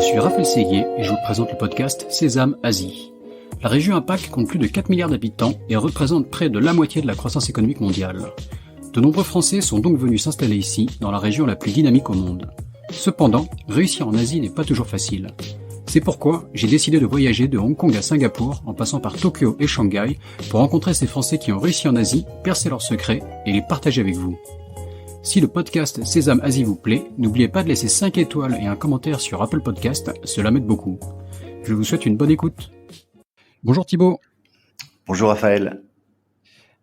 suis Raphaël Séguier et je vous présente le podcast Sésame Asie. La région APAC compte plus de 4 milliards d'habitants et représente près de la moitié de la croissance économique mondiale. De nombreux Français sont donc venus s'installer ici, dans la région la plus dynamique au monde. Cependant, réussir en Asie n'est pas toujours facile. C'est pourquoi j'ai décidé de voyager de Hong Kong à Singapour, en passant par Tokyo et Shanghai, pour rencontrer ces Français qui ont réussi en Asie, percer leurs secrets et les partager avec vous. Si le podcast Sésame Asie vous plaît, n'oubliez pas de laisser 5 étoiles et un commentaire sur Apple Podcast, cela m'aide beaucoup. Je vous souhaite une bonne écoute. Bonjour Thibaut. Bonjour Raphaël.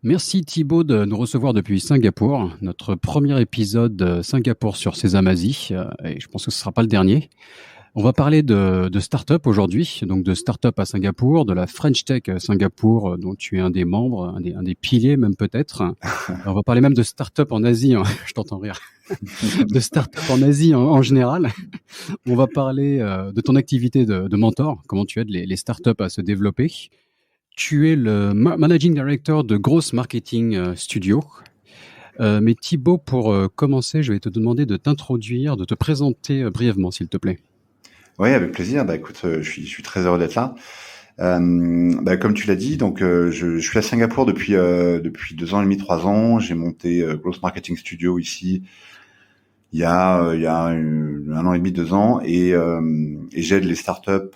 Merci Thibaut de nous recevoir depuis Singapour, notre premier épisode Singapour sur Sésame Asie, et je pense que ce ne sera pas le dernier. On va parler de start-up aujourd'hui, donc de start-up à Singapour, de la French Tech Singapour, dont tu es un des membres, un des piliers même peut-être. On va parler même de start-up en Asie, hein, je t'entends rire, de start-up en Asie en général. On va parler de ton activité de mentor, comment tu aides les start-up à se développer. Tu es le Managing Director de Growth Marketing Studio. Mais Thibaut, pour commencer, je vais te demander de t'introduire, de te présenter brièvement, s'il te plaît. Oui, avec plaisir. Écoute, je suis très heureux d'être là. Comme tu l'as dit, donc je suis à Singapour depuis 2 ans et demi, 3 ans. J'ai monté Growth Marketing Studio ici il y a un an et demi, 2 ans, et j'aide les startups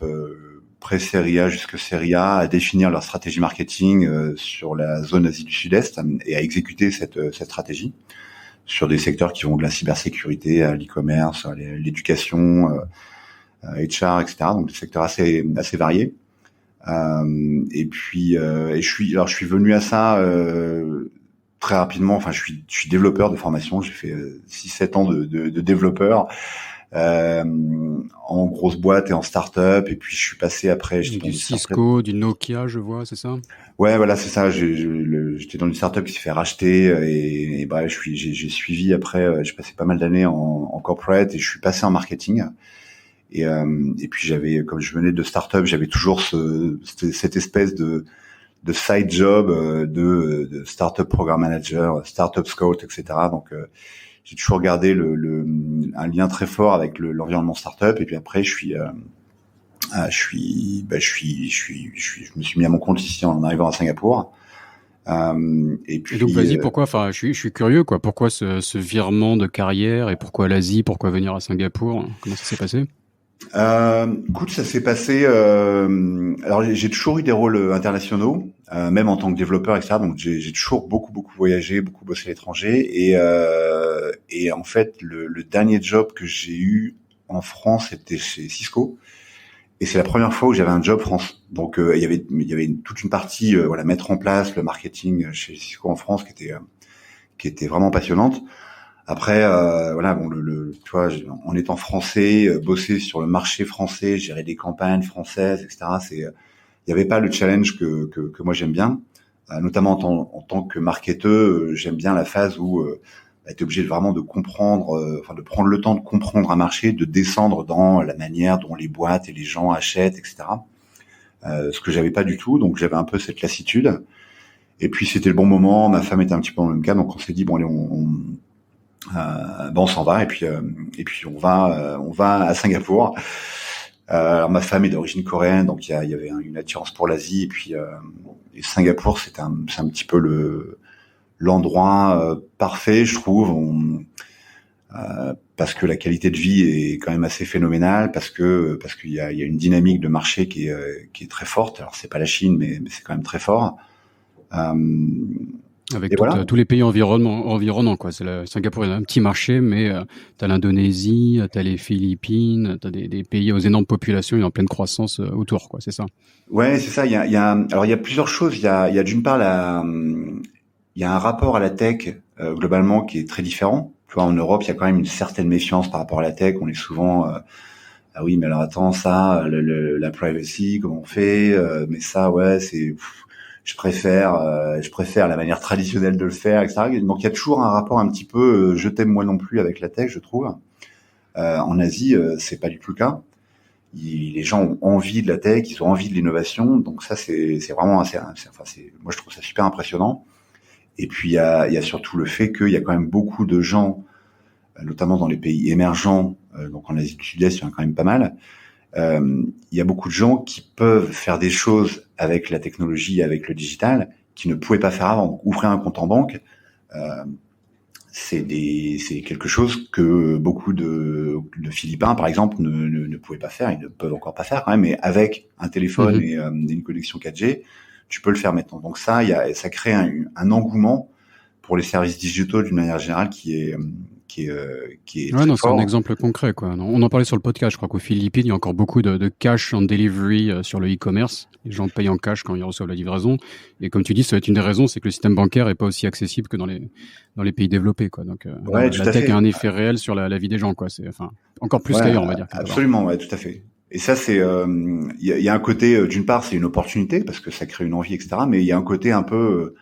pré-série A jusqu'à série A à définir leur stratégie marketing sur la zone Asie du Sud-Est et à exécuter cette stratégie sur des secteurs qui vont de la cybersécurité à l'e-commerce, à l'éducation, HR, etc. Donc des secteurs assez variés. Et puis je suis venu à ça très rapidement. Enfin, je suis développeur de formation. J'ai fait 6-7 ans de développeur en grosse boîte et en start-up. Et puis je suis passé après. J'étais du Cisco, du Nokia, je vois, c'est ça? Ouais, voilà, c'est ça. J'étais dans une start-up qui s'est fait racheter et bref, j'ai suivi après. J'ai passé pas mal d'années en corporate et je suis passé en marketing. Et puis comme je venais de start-up, j'avais toujours cette espèce de side job de start-up program manager, start-up scout, etc. Donc j'ai toujours gardé un lien très fort avec l'environnement start-up. Et puis après, je me suis mis à mon compte ici en arrivant à Singapour. Et donc vas-y, pourquoi? Enfin, je suis curieux, quoi. Pourquoi ce virement de carrière et pourquoi l'Asie? Pourquoi venir à Singapour? Comment ça s'est passé? Écoute, ça s'est passé. Alors, j'ai toujours eu des rôles internationaux, même en tant que développeur, etc. Donc, j'ai toujours beaucoup voyagé, beaucoup bossé à l'étranger. Et en fait, le dernier job que j'ai eu en France, c'était chez Cisco. Et c'est la première fois où j'avais un job France. Donc, il y avait toute une partie, mettre en place le marketing chez Cisco en France, qui était vraiment passionnante. Après, tu vois, en étant français, bosser sur le marché français, gérer des campagnes françaises, etc. Il y avait pas le challenge que moi j'aime bien, notamment en tant que marketeur. J'aime bien la phase où t'es obligé vraiment de comprendre, de prendre le temps de comprendre un marché, de descendre dans la manière dont les boîtes et les gens achètent, etc. Ce que j'avais pas du tout, donc j'avais un peu cette lassitude. Et puis c'était le bon moment. Ma femme était un petit peu dans le même cas, donc on s'est dit bon allez, on s'en va et puis on va à Singapour. Alors ma femme est d'origine coréenne, donc il y avait une attirance pour l'Asie, et puis et Singapour c'est un petit peu l'endroit parfait, je trouve, parce que la qualité de vie est quand même assez phénoménale, parce qu'il y a une dynamique de marché qui est très forte. Alors c'est pas la Chine, mais c'est quand même très fort. Avec tous les pays environnants, quoi. Singapour est un petit marché, mais t'as l'Indonésie, t'as les Philippines, t'as des pays aux énormes populations et en pleine croissance autour, quoi. C'est ça. Ouais, c'est ça. Il y a plusieurs choses. Il y a d'une part il y a un rapport à la tech globalement qui est très différent. Tu vois, en Europe, il y a quand même une certaine méfiance par rapport à la tech. On est souvent ah oui, mais alors attends, ça, la privacy, comment on fait? Mais ça, ouais, je préfère la manière traditionnelle de le faire, etc. Donc il y a toujours un rapport un petit peu je t'aime moi non plus avec la tech, je trouve. En Asie, c'est pas du tout le cas. Les gens ont envie de la tech, ils ont envie de l'innovation, donc ça c'est vraiment moi je trouve ça super impressionnant. Et puis il y a surtout le fait qu'il y a quand même beaucoup de gens, notamment dans les pays émergents, donc en Asie du Sud-Est, il y en a quand même pas mal, il y a beaucoup de gens qui peuvent faire des choses avec la technologie, avec le digital, qui ne pouvaient pas faire avant. Ouvrir un compte en banque, c'est quelque chose que beaucoup de Philippins, par exemple, ne pouvaient pas faire. Ils ne peuvent encore pas faire quand même, mais avec un téléphone et une connexion 4G, tu peux le faire maintenant. Donc ça, ça crée un engouement pour les services digitaux d'une manière générale qui est Ouais, très non, c'est un fort. exemple concret, quoi. Non, on en parlait sur le podcast. Je crois qu'aux Philippines, il y a encore beaucoup de cash on delivery sur le e-commerce. Les gens payent en cash quand ils reçoivent la livraison. Et comme tu dis, ça va être une des raisons, c'est que le système bancaire est pas aussi accessible que dans les pays développés, quoi. Donc, non, Ouais, tout la à tech a fait. un effet réel sur la vie des gens, quoi. C'est, enfin, encore plus Ouais, qu'ailleurs, on va dire, quelque part. absolument, ouais, tout à fait. Et ça, c'est, il y a un côté, d'une part, c'est une opportunité parce que ça crée une envie, etc. Mais il y a un côté un peu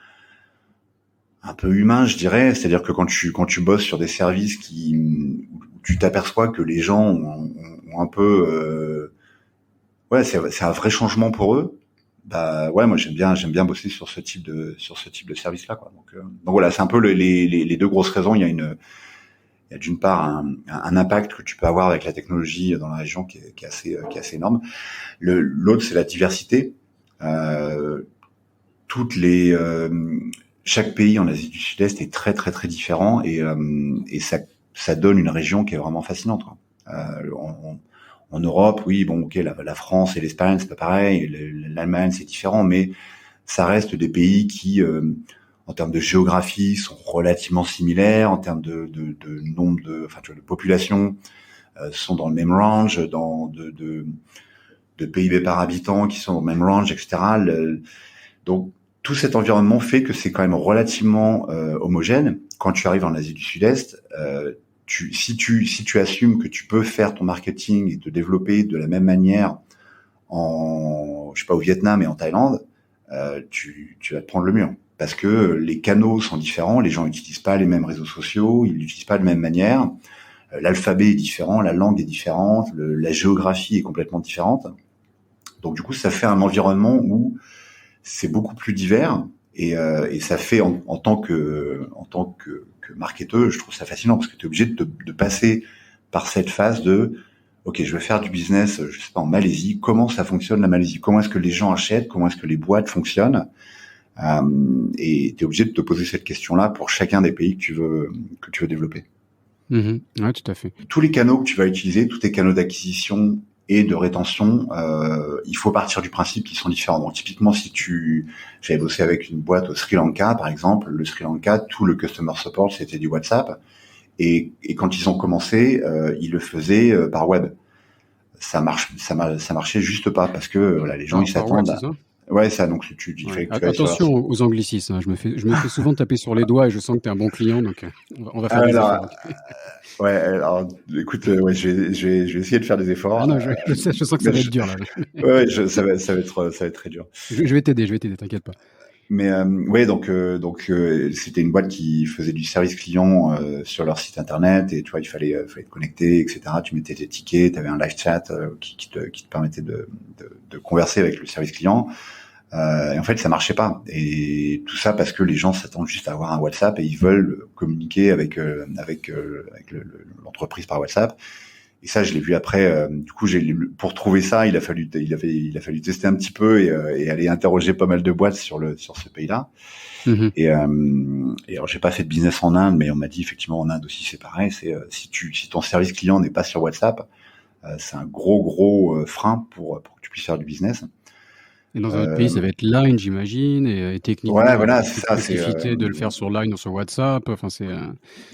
humain, je dirais. C'est-à-dire que quand tu bosses sur des services où tu t'aperçois que les gens ont un peu, ouais, c'est un vrai changement pour eux. Bah ouais, moi j'aime bien bosser sur ce type de service-là, quoi. Donc voilà, c'est un peu les deux grosses raisons. Il y a d'une part un impact que tu peux avoir avec la technologie dans la région qui est assez énorme. L'autre, c'est la diversité. Euh, toutes les chaque pays en Asie du Sud-Est est très très très différent et ça donne une région qui est vraiment fascinante, quoi. En Europe, oui, bon, ok, la France et l'Espagne, c'est pas pareil, l'Allemagne, c'est différent, mais ça reste des pays qui, en termes de géographie, sont relativement similaires, en termes de nombre enfin, tu vois, de population, sont dans le même range, de PIB par habitant qui sont dans le même range, etc. Donc, tout cet environnement fait que c'est quand même relativement homogène. Quand tu arrives en Asie du Sud-Est, si tu assumes que tu peux faire ton marketing et te développer de la même manière je sais pas, au Vietnam et en Thaïlande, tu vas te prendre le mur. Parce que les canaux sont différents, les gens n'utilisent pas les mêmes réseaux sociaux, ils l'utilisent pas de la même manière, l'alphabet est différent, la langue est différente, la géographie est complètement différente. Donc du coup, ça fait un environnement où c'est beaucoup plus divers et ça fait en tant que marketeur, je trouve ça fascinant parce que tu es obligé de passer par cette phase de OK, je veux faire du business, je sais pas, en Malaisie. Comment ça fonctionne la Malaisie? Comment est-ce que les gens achètent? Comment est-ce que les boîtes fonctionnent? Et tu es obligé de te poser cette question-là pour chacun des pays que tu veux développer. Ouais, tout à fait. Tous les canaux que tu vas utiliser, tous tes canaux d'acquisition et de rétention, il faut partir du principe qu'ils sont différents. Donc typiquement, j'avais bossé avec une boîte au Sri Lanka, par exemple, le Sri Lanka, tout le customer support, c'était du WhatsApp. Et quand ils ont commencé, ils le faisaient par web. Ça marchait juste pas parce que voilà, les gens ils Par web, s'attendent c'est à... ça? Ouais, ça, donc il Ouais. fallait que tu ailles sur leur Attention site. aux anglicismes, hein. Je me fais souvent taper sur les doigts et je sens que tu es un bon client, donc on va faire des Alors, efforts. Ok. ouais, alors, écoute, ouais, je vais essayer de faire des Ah efforts. non, je sens que ça Mais va être dur là. ouais, ça va être très dur. Je vais t'aider, t'inquiète pas. Mais ouais, c'était une boîte qui faisait du service client sur leur site internet et tu vois, fallait te connecter, etc. Tu mettais tes tickets, tu avais un live chat qui te permettait de converser avec le service client. Et en fait, ça marchait pas. Et tout ça parce que les gens s'attendent juste à avoir un WhatsApp et ils veulent communiquer avec l'entreprise par WhatsApp. Et ça, je l'ai vu après. Du coup, pour trouver ça, il a fallu tester un petit peu et aller interroger pas mal de boîtes sur ce pays-là. Mhm. Et alors, j'ai pas fait de business en Inde, mais on m'a dit effectivement en Inde aussi c'est pareil. C'est si ton service client n'est pas sur WhatsApp, c'est un gros frein pour que tu puisses faire du business. Et dans un autre pays, Euh, ça va être Line, j'imagine, et ouais, techniquement, il y a voilà, beaucoup c'est plus de ça. complexité de le faire sur Line ou sur WhatsApp. Enfin, Ouais,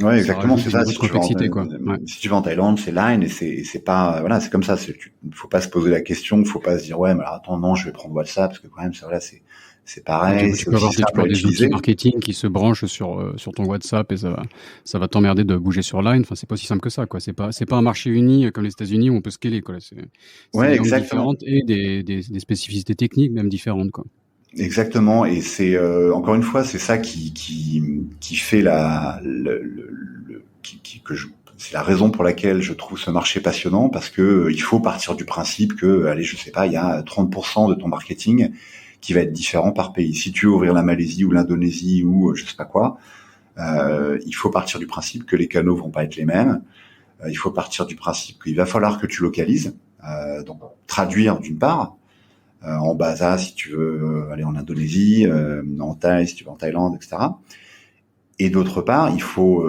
ça exactement, rajoute c'est des ça. niveaux de complexité, quoi. Ouais. Si tu vas en Thaïlande, c'est Line et c'est pas, voilà, c'est comme ça. Il faut pas se poser la question, il faut pas se dire ouais, mais alors, attends, non, je vais prendre WhatsApp parce que quand même, c'est Ouais, pareil, c'est aussi tu peux simple à avoir des outils utiliser. marketing qui se branchent sur ton WhatsApp et ça va t'emmerder de bouger sur Line. Enfin, c'est pas aussi simple que ça, quoi. C'est pas un marché uni comme les États-Unis où on peut scaler, quoi. C'est Ouais, des langues exactement, différentes et des spécificités techniques même différentes, quoi. exactement. Et c'est encore une fois, c'est ça qui fait c'est la raison pour laquelle je trouve ce marché passionnant parce que il faut partir du principe que, allez, je sais pas, il y a 30% de ton marketing qui va être différent par pays. Si tu veux ouvrir la Malaisie ou l'Indonésie ou je sais pas quoi, il faut partir du principe que les canaux vont pas être les mêmes. Il faut partir du principe qu'il va falloir que tu localises. Donc traduire d'une part, en Basa si tu veux aller en Indonésie, en Thaï si tu veux en Thaïlande, etc. Et d'autre part, il faut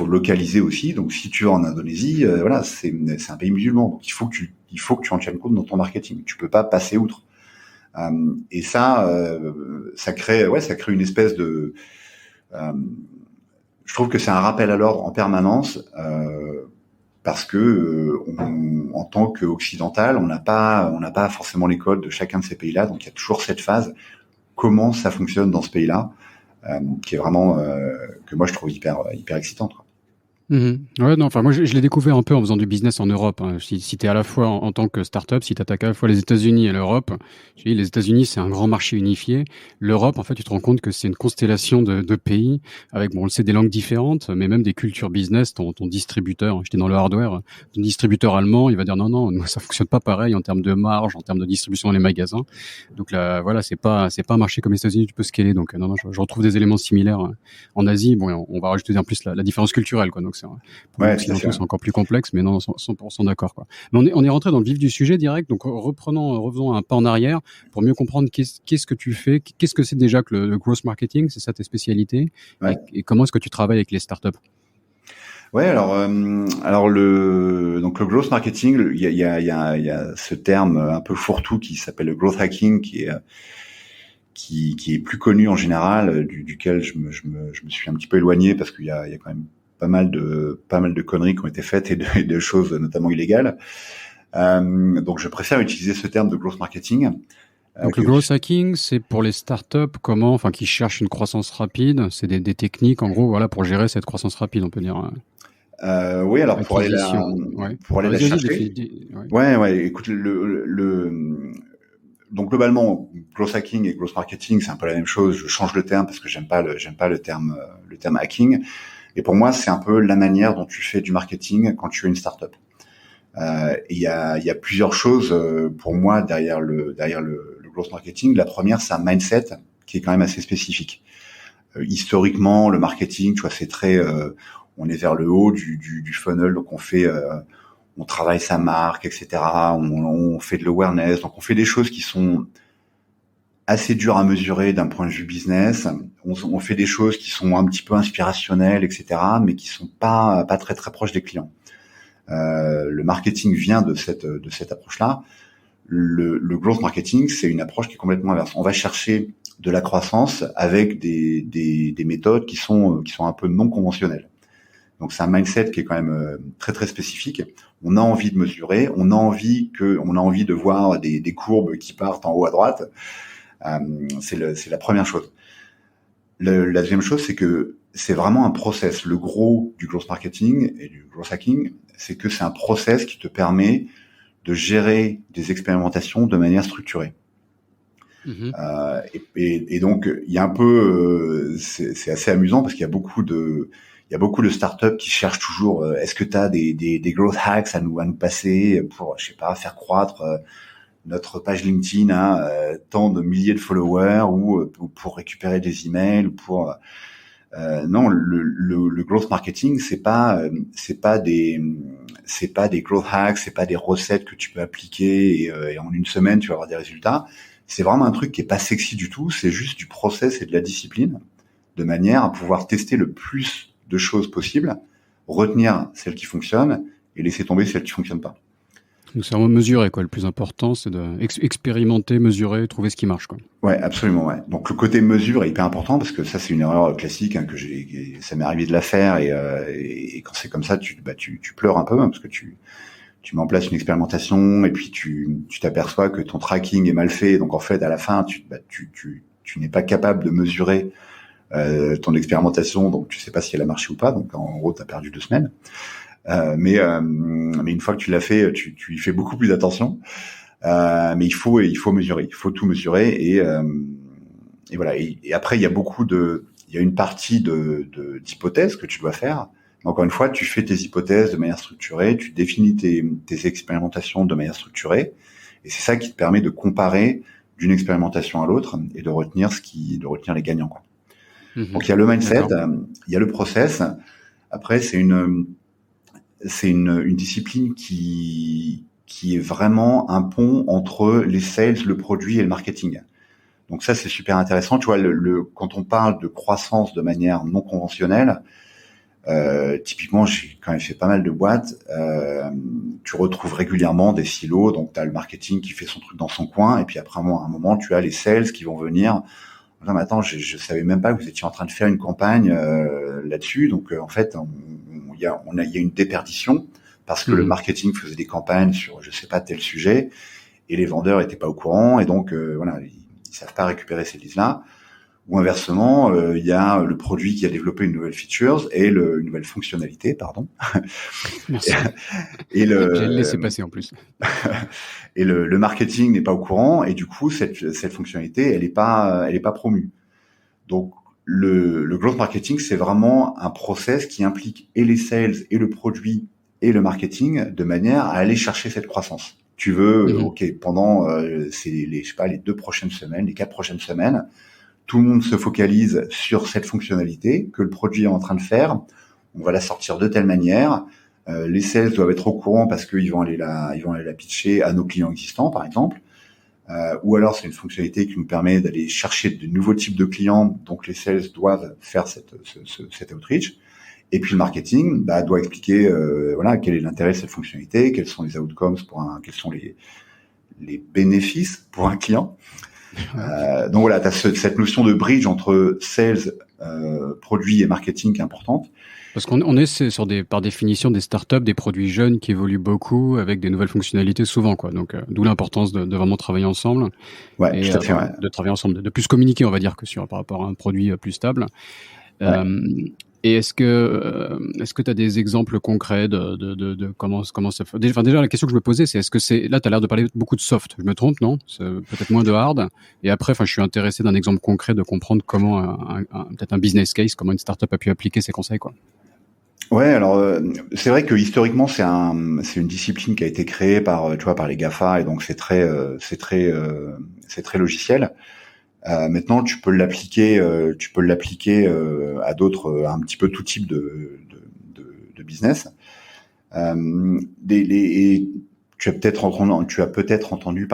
localiser aussi. Donc, si tu es en Indonésie, voilà, c'est un pays musulman. Donc, il faut que tu en tiennes compte dans ton marketing. Tu peux pas passer outre. Et ça crée une espèce de. Je trouve que c'est un rappel à l'ordre en permanence parce que en tant qu'occidental, on n'a pas forcément les codes de chacun de ces pays-là. Donc, il y a toujours cette phase. Comment ça fonctionne dans ce pays-là? Qui est vraiment que moi je trouve hyper excitante, quoi. Ouais, non, enfin, moi, je l'ai découvert un peu en faisant du business en Europe, hein. Si t'es à la fois en tant que startup, si t'attaques à la fois les États-Unis et l'Europe, je dis, les États-Unis, c'est un grand marché unifié. L'Europe, en fait, tu te rends compte que c'est une constellation de pays avec, bon, on le sait, des langues différentes, mais même des cultures business. Ton distributeur, j'étais dans le hardware, ton distributeur allemand, il va dire non, nous, ça fonctionne pas pareil en termes de marge, en termes de distribution dans les magasins. Donc là, voilà, c'est pas un marché comme les États-Unis, tu peux scaler. Donc, non, je retrouve des éléments similaires en Asie. Bon, on va rajouter en plus la différence culturelle, quoi. Donc, pour les Occidentaux, c'est encore plus complexe, mais non, 100% d'accord, quoi. Mais on est rentré dans le vif du sujet direct, donc refaisons un pas en arrière pour mieux comprendre qu'est-ce que tu fais, qu'est-ce que c'est déjà que le growth marketing, c'est ça tes spécialités, et comment est-ce que tu travailles avec les startups? Ouais, alors le growth marketing, il y a ce terme un peu fourre-tout qui s'appelle le growth hacking, qui est plus connu en général, duquel je me suis un petit peu éloigné parce qu'il y a quand même pas mal de conneries qui ont été faites et de choses notamment illégales. Donc je préfère utiliser ce terme de growth marketing. Donc le growth hacking, c'est pour les startups qui cherchent une croissance rapide, c'est des techniques en gros, voilà, pour gérer cette croissance rapide, on peut dire. Oui, alors pour aller la chercher. Ouais, écoute, donc globalement, growth hacking et growth marketing, c'est un peu la même chose. Je change le terme parce que j'aime pas le terme hacking. Et pour moi, c'est un peu la manière dont tu fais du marketing quand tu es une startup. Il y a plusieurs choses pour moi derrière le growth marketing. La première, c'est un mindset qui est quand même assez spécifique. Historiquement, le marketing, tu vois, c'est très, on est vers le haut du funnel, donc on travaille sa marque, etc. On fait de l'awareness, donc on fait des choses qui sont assez dures à mesurer d'un point de vue business. On fait des choses qui sont un petit peu inspirationnelles, etc., mais qui sont pas très très proches des clients. Le marketing vient de cette approche-là. Le growth marketing, c'est une approche qui est complètement inverse. On va chercher de la croissance avec des méthodes qui sont un peu non conventionnelles. Donc c'est un mindset qui est quand même très très spécifique. On a envie de mesurer, on a envie de voir des courbes qui partent en haut à droite. C'est la première chose. La deuxième chose, c'est que c'est vraiment un process. Le gros du growth marketing et du growth hacking, c'est que c'est un process qui te permet de gérer des expérimentations de manière structurée. Et donc il y a un peu, c'est assez amusant parce qu'il y a beaucoup de startups qui cherchent toujours, est-ce que tu as des growth hacks à nous passer pour, je sais pas, faire croître notre page LinkedIn à tant de milliers de followers ou pour récupérer des emails ou pour non, le growth marketing, c'est pas des growth hacks, c'est pas des recettes que tu peux appliquer et en une semaine tu vas avoir des résultats. C'est vraiment un truc qui est pas sexy du tout, c'est juste du process et de la discipline, de manière à pouvoir tester le plus de choses possible, retenir celles qui fonctionnent et laisser tomber celles qui fonctionnent pas. Donc c'est vraiment mesurer, quoi. Le plus important, c'est d'expérimenter, mesurer, trouver ce qui marche, quoi. Ouais, absolument, ouais. Donc le côté mesure est hyper important parce que ça c'est une erreur classique, hein, ça m'est arrivé de la faire et quand c'est comme ça, tu pleures un peu, hein, parce que tu mets en place une expérimentation et puis tu t'aperçois que ton tracking est mal fait, donc en fait à la fin tu n'es pas capable de mesurer ton expérimentation, donc tu sais pas si elle a marché ou pas, donc en gros t'as perdu 2 semaines. Mais une fois que tu l'as fait, tu y fais beaucoup plus attention. Mais il faut mesurer, il faut tout mesurer et voilà. Et après il y a une partie d'hypothèses que tu dois faire. Encore une fois, tu fais tes hypothèses de manière structurée, tu définis tes expérimentations de manière structurée, et c'est ça qui te permet de comparer d'une expérimentation à l'autre et de retenir les gagnants, quoi. Donc il y a le mindset, il y a le process. Après c'est une discipline qui qui est vraiment un pont entre les sales, le produit et le marketing. Donc ça, c'est super intéressant. Tu vois, quand on parle de croissance de manière non conventionnelle, typiquement, j'ai quand même fait pas mal de boîtes. Tu retrouves régulièrement des silos. Donc, tu as le marketing qui fait son truc dans son coin, et puis après, à un moment, tu as les sales qui vont venir. Non, mais attends, je savais même pas que vous étiez en train de faire une campagne là-dessus. Donc, en fait, il y a une déperdition parce que le marketing faisait des campagnes sur, je sais pas, tel sujet, et les vendeurs étaient pas au courant, et donc voilà, ils savent pas récupérer ces leads-là. Ou inversement, il y a le produit qui a développé une nouvelle features et une nouvelle fonctionnalité, pardon. Merci. Et J'ai laissé passer en plus. Et le marketing n'est pas au courant, et du coup cette fonctionnalité elle est pas promue. Donc le growth marketing, c'est vraiment un process qui implique et les sales et le produit et le marketing de manière à aller chercher cette croissance. Tu veux, ok, pendant les 2 prochaines semaines, les 4 prochaines semaines, tout le monde se focalise sur cette fonctionnalité que le produit est en train de faire. On va la sortir de telle manière. Les sales doivent être au courant parce qu'ils vont aller la pitcher à nos clients existants, par exemple. Ou alors c'est une fonctionnalité qui nous permet d'aller chercher de nouveaux types de clients. Donc les sales doivent faire cet outreach. Et puis le marketing doit expliquer quel est l'intérêt de cette fonctionnalité, quels sont les outcomes quels sont les bénéfices pour un client. Donc voilà, tu as cette notion de bridge entre sales, produits et marketing qui est importante. Parce qu'on est par définition des startups, des produits jeunes qui évoluent beaucoup avec des nouvelles fonctionnalités souvent, quoi. Donc d'où l'importance de vraiment travailler ensemble. Ouais, Et tout à fait, ouais. de travailler ensemble, de plus communiquer, on va dire, par rapport à un produit plus stable. Ouais. Et est-ce que tu as des exemples concrets de comment ça fait? Déjà, la question que je me posais, c'est là, tu as l'air de parler beaucoup de soft. Je me trompe, non? C'est peut-être moins de hard. Et après, je suis intéressé d'un exemple concret de comprendre comment peut-être un business case, comment une startup a pu appliquer ces conseils, quoi. Ouais, alors c'est vrai que historiquement c'est une discipline qui a été créée par les GAFA, et donc c'est très logiciel. Maintenant tu peux l'appliquer à d'autres, à un petit peu tout type de business. Tu as peut-être entendu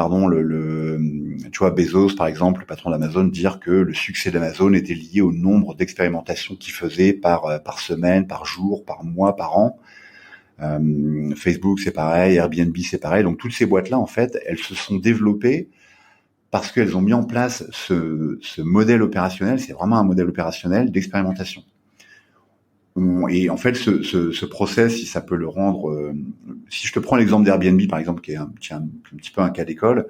tu vois, Bezos, par exemple, le patron d'Amazon, dire que le succès d'Amazon était lié au nombre d'expérimentations qu'il faisait par semaine, par jour, par mois, par an. Facebook, c'est pareil, Airbnb, c'est pareil. Donc toutes ces boîtes-là, en fait, elles se sont développées parce qu'elles ont mis en place ce modèle opérationnel. C'est vraiment un modèle opérationnel d'expérimentation. Et en fait, ce process, si ça peut le rendre, si je te prends l'exemple d'Airbnb, par exemple, qui est un petit peu un cas d'école,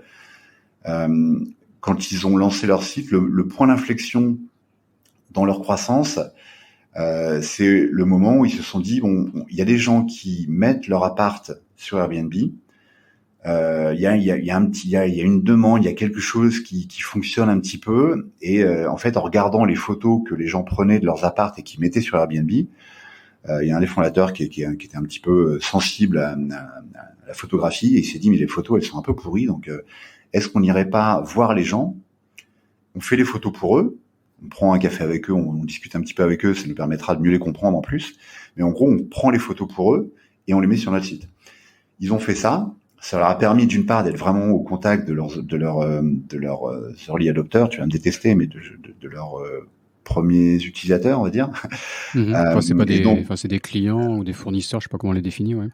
quand ils ont lancé leur site, le point d'inflexion dans leur croissance, c'est le moment où ils se sont dit, il y a des gens qui mettent leur appart sur Airbnb, il y a une demande, il y a quelque chose qui fonctionne un petit peu, et en fait, en regardant les photos que les gens prenaient de leurs apparts et qui mettaient sur Airbnb, il y a un des fondateurs qui était un petit peu sensible à la photographie, et il s'est dit, mais les photos, elles sont un peu pourries, donc est-ce qu'on n'irait pas voir les gens, on fait les photos pour eux, on prend un café avec eux, on discute un petit peu avec eux, ça nous permettra de mieux les comprendre en plus, mais en gros, on prend les photos pour eux et on les met sur notre site. Ils ont fait ça. Ça leur a permis, d'une part, d'être vraiment au contact de leurs early adopters, tu vas me détester, mais de leurs premiers utilisateurs, on va dire. C'est pas c'est des clients ou des fournisseurs, je sais pas comment on les définit, ouais.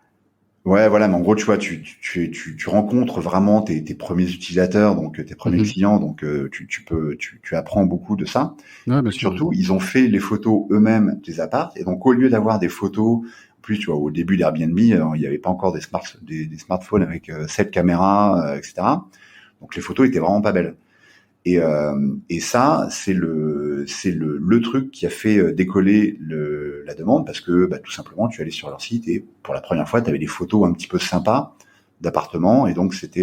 Ouais, voilà, mais en gros, tu vois, tu rencontres vraiment tes premiers utilisateurs, donc tes premiers clients, donc tu apprends beaucoup de ça. Ouais, bien sûr. Surtout, ils ont fait les photos eux-mêmes des apparts, et donc au lieu d'avoir des photos, en plus, tu vois, au début d'Airbnb, il n'y avait pas encore des smartphones avec 7 caméras, etc. Donc les photos étaient vraiment pas belles. Et ça, c'est le truc qui a fait décoller la demande, parce que tout simplement, tu allais sur leur site et pour la première fois, tu avais des photos un petit peu sympas d'appartements, et donc c'est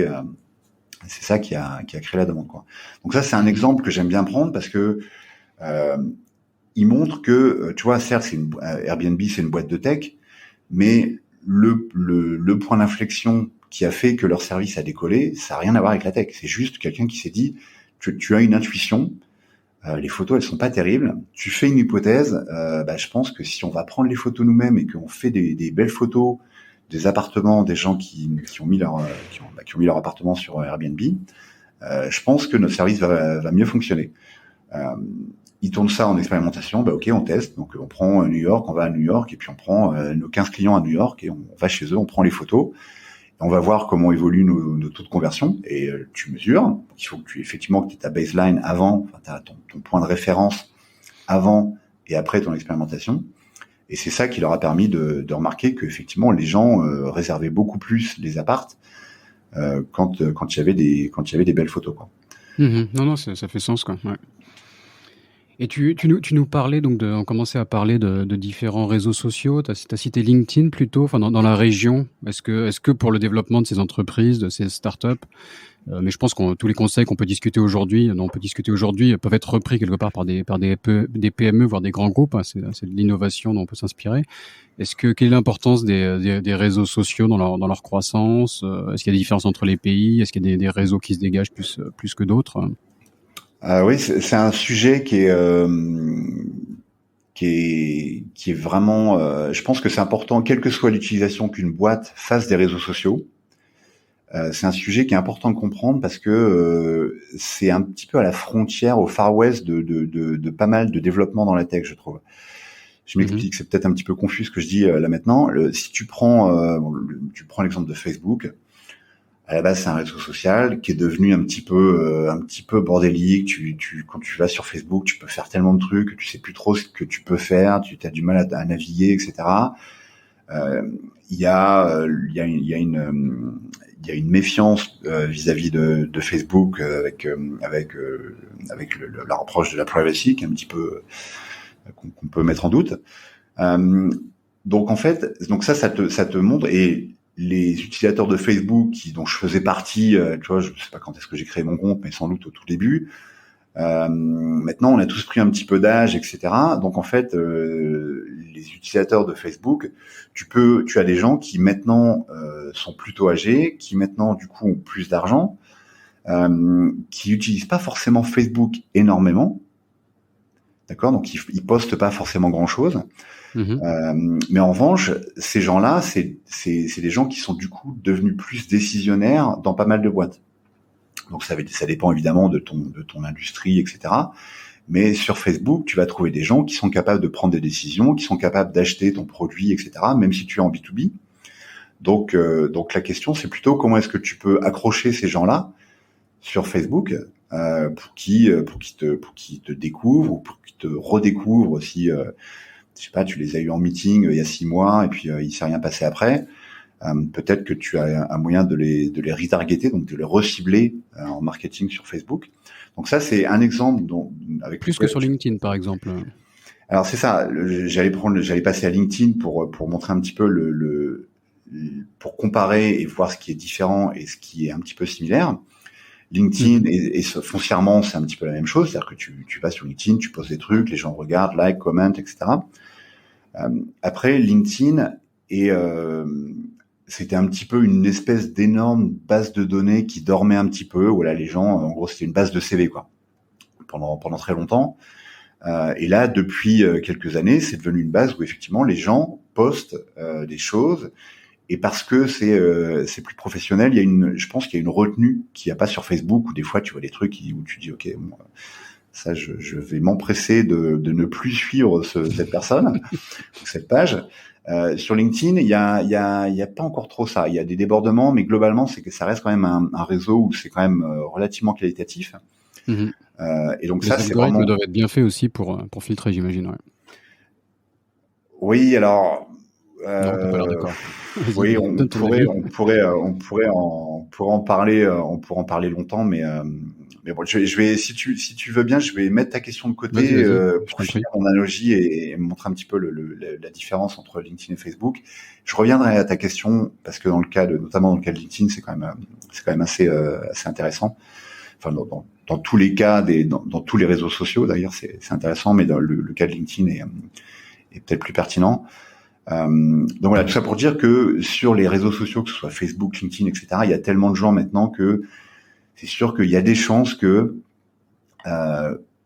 ça qui a créé la demande, quoi. Donc ça, c'est un exemple que j'aime bien prendre parce que il montre que, tu vois, certes, Airbnb, c'est une boîte de tech, mais le point d'inflexion qui a fait que leur service a décollé, ça n'a rien à voir avec la tech. C'est juste quelqu'un qui s'est dit, tu as une intuition, les photos, elles sont pas terribles, tu fais une hypothèse, je pense que si on va prendre les photos nous-mêmes et qu'on fait des belles photos, des appartements, des gens qui ont mis qui ont mis leur appartement sur Airbnb, je pense que notre service va mieux fonctionner. Ils tournent ça en expérimentation, ok, on teste, donc on prend New York, on va à New York, et puis on prend nos 15 clients à New York, et on va chez eux, on prend les photos, et on va voir comment évoluent nos taux de conversion, et tu mesures. Donc, il faut que tu aies ta baseline avant, enfin, t'as ton point de référence avant et après ton expérimentation, et c'est ça qui leur a permis de remarquer que effectivement les gens réservaient beaucoup plus les appartes quand il y avait des belles photos, quoi. Non, ça fait sens, quoi. Ouais. Et tu nous parlais donc on commençait à parler de différents réseaux sociaux. T'as cité LinkedIn plutôt, enfin dans la région. Est-ce que pour le développement de ces entreprises, de ces startups, mais je pense que tous les conseils qu'on peut discuter aujourd'hui, peuvent être repris quelque part par des PME, voire des grands groupes. Hein. C'est de l'innovation dont on peut s'inspirer. Quelle est l'importance des réseaux sociaux dans leur croissance? Est-ce qu'il y a des différences entre les pays? Est-ce qu'il y a des réseaux qui se dégagent plus que d'autres? Oui, c'est un sujet qui est vraiment. Je pense que c'est important, quelle que soit l'utilisation qu'une boîte fasse des réseaux sociaux. C'est un sujet qui est important de comprendre parce que c'est un petit peu à la frontière, au Far West de pas mal de développement dans la tech, je trouve. Je m'explique, c'est peut-être un petit peu confus ce que je dis là maintenant. Si tu prends l'exemple de Facebook. À la base, c'est un réseau social qui est devenu un petit peu bordélique. Quand tu vas sur Facebook, tu peux faire tellement de trucs que tu sais plus trop ce que tu peux faire. Tu as du mal à naviguer, etc. Il y a une méfiance vis-à-vis de Facebook avec la reproche de la privacy qui est un petit peu qu'on peut mettre en doute. Donc en fait, ça te montre. Et les utilisateurs de Facebook dont je faisais partie, tu vois, je sais pas quand est-ce que j'ai créé mon compte, mais sans doute au tout début. Maintenant, on a tous pris un petit peu d'âge, etc. Donc en fait, les utilisateurs de Facebook, tu as des gens qui maintenant sont plutôt âgés, qui maintenant du coup ont plus d'argent, qui utilisent pas forcément Facebook énormément, d'accord. Donc ils postent pas forcément grand-chose. Mais en revanche, ces gens-là, c'est des gens qui sont du coup devenus plus décisionnaires dans pas mal de boîtes. Donc ça dépend évidemment de ton industrie, etc. Mais sur Facebook, tu vas trouver des gens qui sont capables de prendre des décisions, qui sont capables d'acheter ton produit, etc. Même si tu es en B2B. Donc la question, c'est plutôt comment est-ce que tu peux accrocher ces gens-là sur Facebook pour qu'ils te découvrent ou pour qu'ils te redécouvrent si je sais pas, tu les as eu en meeting il y a 6 mois et puis il s'est rien passé après. Peut-être que tu as un moyen de les retargeter, donc de les recibler en marketing sur Facebook. Donc ça, c'est un exemple avec plus que sur LinkedIn, par exemple. Alors c'est ça. J'allais passer à LinkedIn pour montrer un petit peu pour comparer et voir ce qui est différent et ce qui est un petit peu similaire. LinkedIn et foncièrement, c'est un petit peu la même chose. C'est-à-dire que tu vas sur LinkedIn, tu poses des trucs, les gens regardent, like, commentent, etc. Après, LinkedIn c'était un petit peu une espèce d'énorme base de données qui dormait un petit peu. Où là, les gens, en gros, c'était une base de CV, quoi, pendant très longtemps. Et là, depuis quelques années, c'est devenu une base où effectivement les gens postent des choses. Et parce que c'est plus professionnel, je pense qu'il y a une retenue qu'il n'y a pas sur Facebook, où des fois tu vois des trucs où tu dis ok, bon, ça je vais m'empresser de ne plus suivre cette personne, cette page. Sur LinkedIn, il y a pas encore trop ça. Il y a des débordements, mais globalement c'est que ça reste quand même un réseau où c'est quand même relativement qualitatif. Et donc ça, c'est vraiment. Les algorithmes doivent être bien faits aussi pour filtrer, j'imagine. Ouais. Oui, alors. Non, t'as pas l'air d'accord. Oui, on pourrait en parler longtemps, mais bon, je vais, si tu veux bien, je vais mettre ta question de côté pour finir mon analogie et montrer un petit peu la différence entre LinkedIn et Facebook. Je reviendrai à ta question parce que notamment dans le cas de LinkedIn, c'est quand même assez intéressant. Enfin, dans tous les cas, dans tous les réseaux sociaux d'ailleurs, c'est intéressant, mais dans le cas de LinkedIn est peut-être plus pertinent. Donc voilà, tout ça pour dire que sur les réseaux sociaux, que ce soit Facebook, LinkedIn, etc., il y a tellement de gens maintenant que c'est sûr qu'il y a des chances que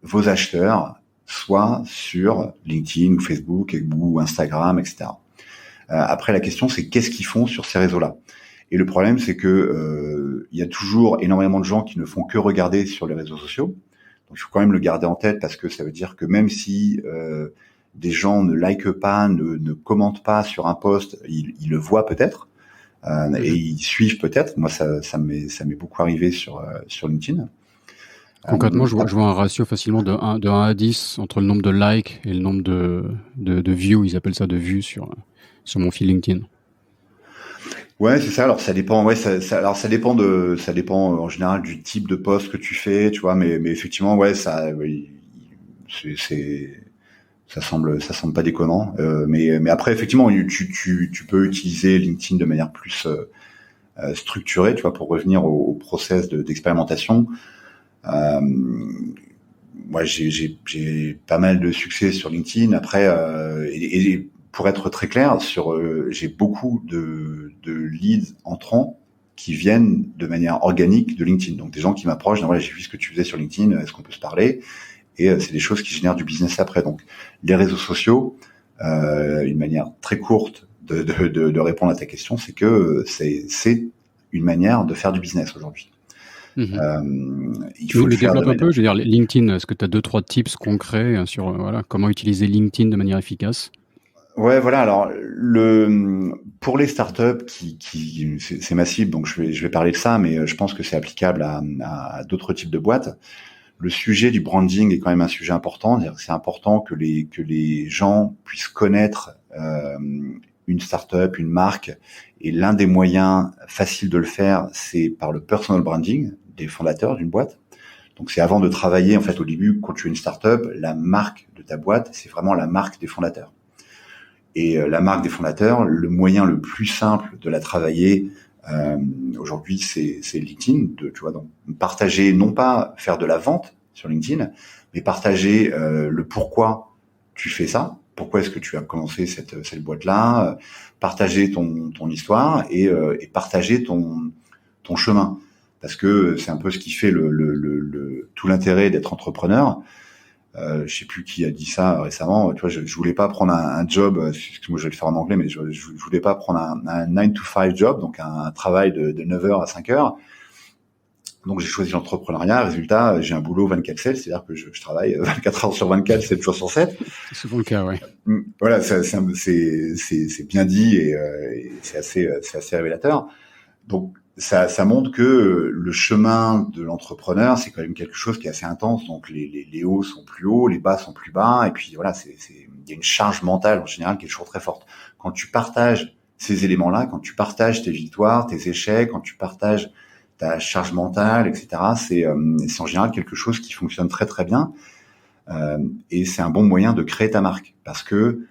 vos acheteurs soient sur LinkedIn ou Facebook ou Instagram, etc. Après, la question, c'est qu'est-ce qu'ils font sur ces réseaux-là. Et le problème, c'est que il y a toujours énormément de gens qui ne font que regarder sur les réseaux sociaux. Donc, il faut quand même le garder en tête parce que ça veut dire que même si des gens ne likent pas, ne commentent pas sur un post, ils le voient peut-être et ils suivent peut-être. Moi, ça m'est beaucoup arrivé sur LinkedIn. Concrètement, je vois un ratio facilement de 1 à 10 entre le nombre de likes et le nombre de views, ils appellent ça de vues sur mon fil LinkedIn. Ouais, c'est ça. Alors ça dépend. Ouais, ça dépend en général du type de post que tu fais, tu vois. Mais effectivement, ouais, oui, ça semble pas déconnant. Mais après, effectivement, tu peux utiliser LinkedIn de manière plus structurée, tu vois, pour revenir au process d'expérimentation. Moi, j'ai pas mal de succès sur LinkedIn. Après, et pour être très clair, j'ai beaucoup de leads entrants qui viennent de manière organique de LinkedIn. Donc des gens qui m'approchent, disent, voilà, j'ai vu ce que tu faisais sur LinkedIn, est-ce qu'on peut se parler? Et c'est des choses qui génèrent du business après. Donc les réseaux sociaux, une manière très courte de répondre à ta question, c'est que c'est une manière de faire du business aujourd'hui. Il faut le faire développe un peu, je veux dire, LinkedIn, est-ce que tu as 2-3 tips concrets sur comment utiliser LinkedIn de manière efficace? Ouais, voilà. Alors, pour les startups c'est ma cible, donc je vais parler de ça, mais je pense que c'est applicable à d'autres types de boîtes. Le sujet du branding est quand même un sujet important. C'est-à-dire que c'est important que les gens puissent connaître une startup, une marque, et l'un des moyens faciles de le faire, c'est par le personal branding des fondateurs d'une boîte. Donc, c'est avant de travailler, en fait, au début, quand tu es une startup, la marque de ta boîte, c'est vraiment la marque des fondateurs. Et la marque des fondateurs, le moyen le plus simple de la travailler aujourd'hui, c'est LinkedIn. Tu vois, donc partager, non pas faire de la vente sur LinkedIn, mais partager le pourquoi tu fais ça, pourquoi est-ce que tu as commencé cette boîte-là, partager ton histoire et partager ton chemin, parce que c'est un peu ce qui fait tout l'intérêt d'être entrepreneur. Je sais plus qui a dit ça récemment. Tu vois, je voulais pas prendre un job, moi je vais le faire en anglais, mais je voulais pas prendre un 9 to 5 job, donc un travail de 9h à 5h. Donc j'ai choisi l'entrepreneuriat. Résultat, j'ai un boulot 24/7, c'est-à-dire que je travaille 24 heures sur 24, 7 jours sur 7. C'est souvent le cas, ouais. Voilà, c'est bien dit et c'est assez révélateur. Donc ça montre que le chemin de l'entrepreneur, c'est quand même quelque chose qui est assez intense. Donc les hauts sont plus hauts, les bas sont plus bas, et puis voilà, il y a une charge mentale en général qui est toujours très forte. Quand tu partages ces éléments-là, quand tu partages tes victoires, tes échecs, quand tu partages ta charge mentale, etc., c'est en général quelque chose qui fonctionne très très bien, et c'est un bon moyen de créer ta marque, parce que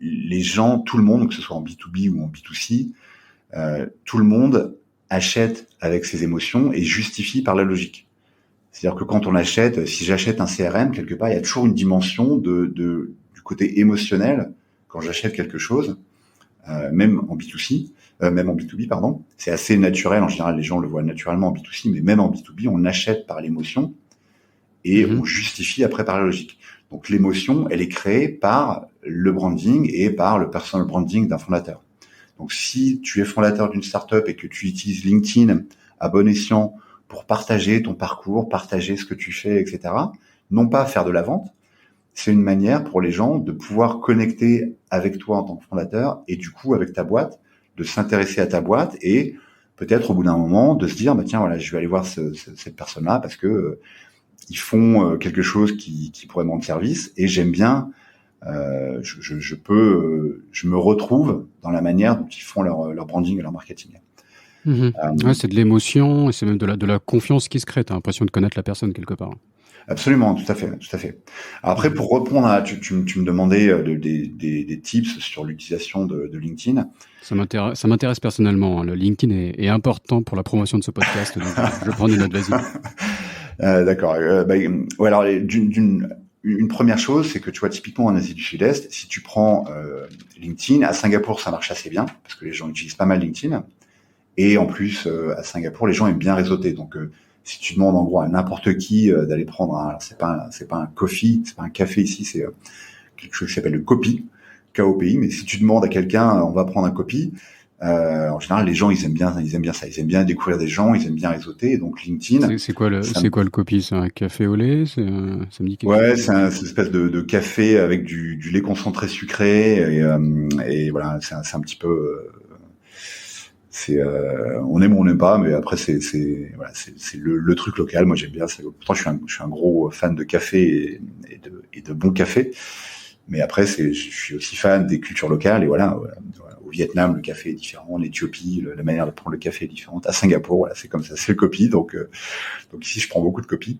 les gens, tout le monde, que ce soit en B2B ou en B2C, tout le monde achète avec ses émotions et justifie par la logique. C'est-à-dire que quand on achète, si j'achète un CRM, quelque part, il y a toujours une dimension du côté émotionnel quand j'achète quelque chose, même en B2C, même en B2B, pardon. C'est assez naturel, en général, les gens le voient naturellement en B2C, mais même en B2B, on achète par l'émotion et on justifie après par la logique. Donc l'émotion, elle est créée par le branding et par le personal branding d'un fondateur. Donc, si tu es fondateur d'une startup et que tu utilises LinkedIn à bon escient pour partager ton parcours, partager ce que tu fais, etc., non pas faire de la vente, c'est une manière pour les gens de pouvoir connecter avec toi en tant que fondateur et du coup avec ta boîte, de s'intéresser à ta boîte et peut-être au bout d'un moment de se dire, bah tiens, voilà, je vais aller voir cette personne-là parce que ils font quelque chose qui pourrait me rendre service et j'aime bien. Je me retrouve dans la manière dont ils font leur branding et leur marketing. Ouais, c'est de l'émotion et c'est même de la confiance qui se crée. T'as l'impression de connaître la personne quelque part. Absolument, tout à fait, tout à fait. Alors après, pour répondre à, tu me demandais des tips sur l'utilisation de LinkedIn. Ça m'intéresse personnellement, hein. Le LinkedIn est important pour la promotion de ce podcast, donc je prends des notes, vas-y. D'accord. Ouais, alors une première chose, c'est que tu vois, typiquement en Asie du Sud-Est, si tu prends LinkedIn, à Singapour, ça marche assez bien, parce que les gens utilisent pas mal LinkedIn. Et en plus, à Singapour, les gens aiment bien réseauter. Donc, si tu demandes en gros à n'importe qui d'aller prendre alors c'est pas un coffee, c'est pas un café ici, c'est quelque chose qui s'appelle le copy. cas au pays, mais si tu demandes à quelqu'un, on va prendre un copy, en général, les gens, ils aiment bien ça. Ils aiment bien découvrir des gens, ils aiment bien réseauter. Et donc, LinkedIn, C'est quoi le copy? C'est un café au lait? Ça me dit quelque ouais, chose? c'est une espèce de café avec du lait concentré sucré et voilà, c'est un petit peu, on aime ou on n'aime pas, mais après voilà, c'est le truc local. Moi, j'aime bien. Pourtant, je suis un gros fan de café et de bon café. Mais après, je suis aussi fan des cultures locales et voilà. Au Vietnam, le café est différent. En Éthiopie, la manière de prendre le café est différente. À Singapour, voilà, c'est comme ça, c'est le copy. Donc ici, je prends beaucoup de copies.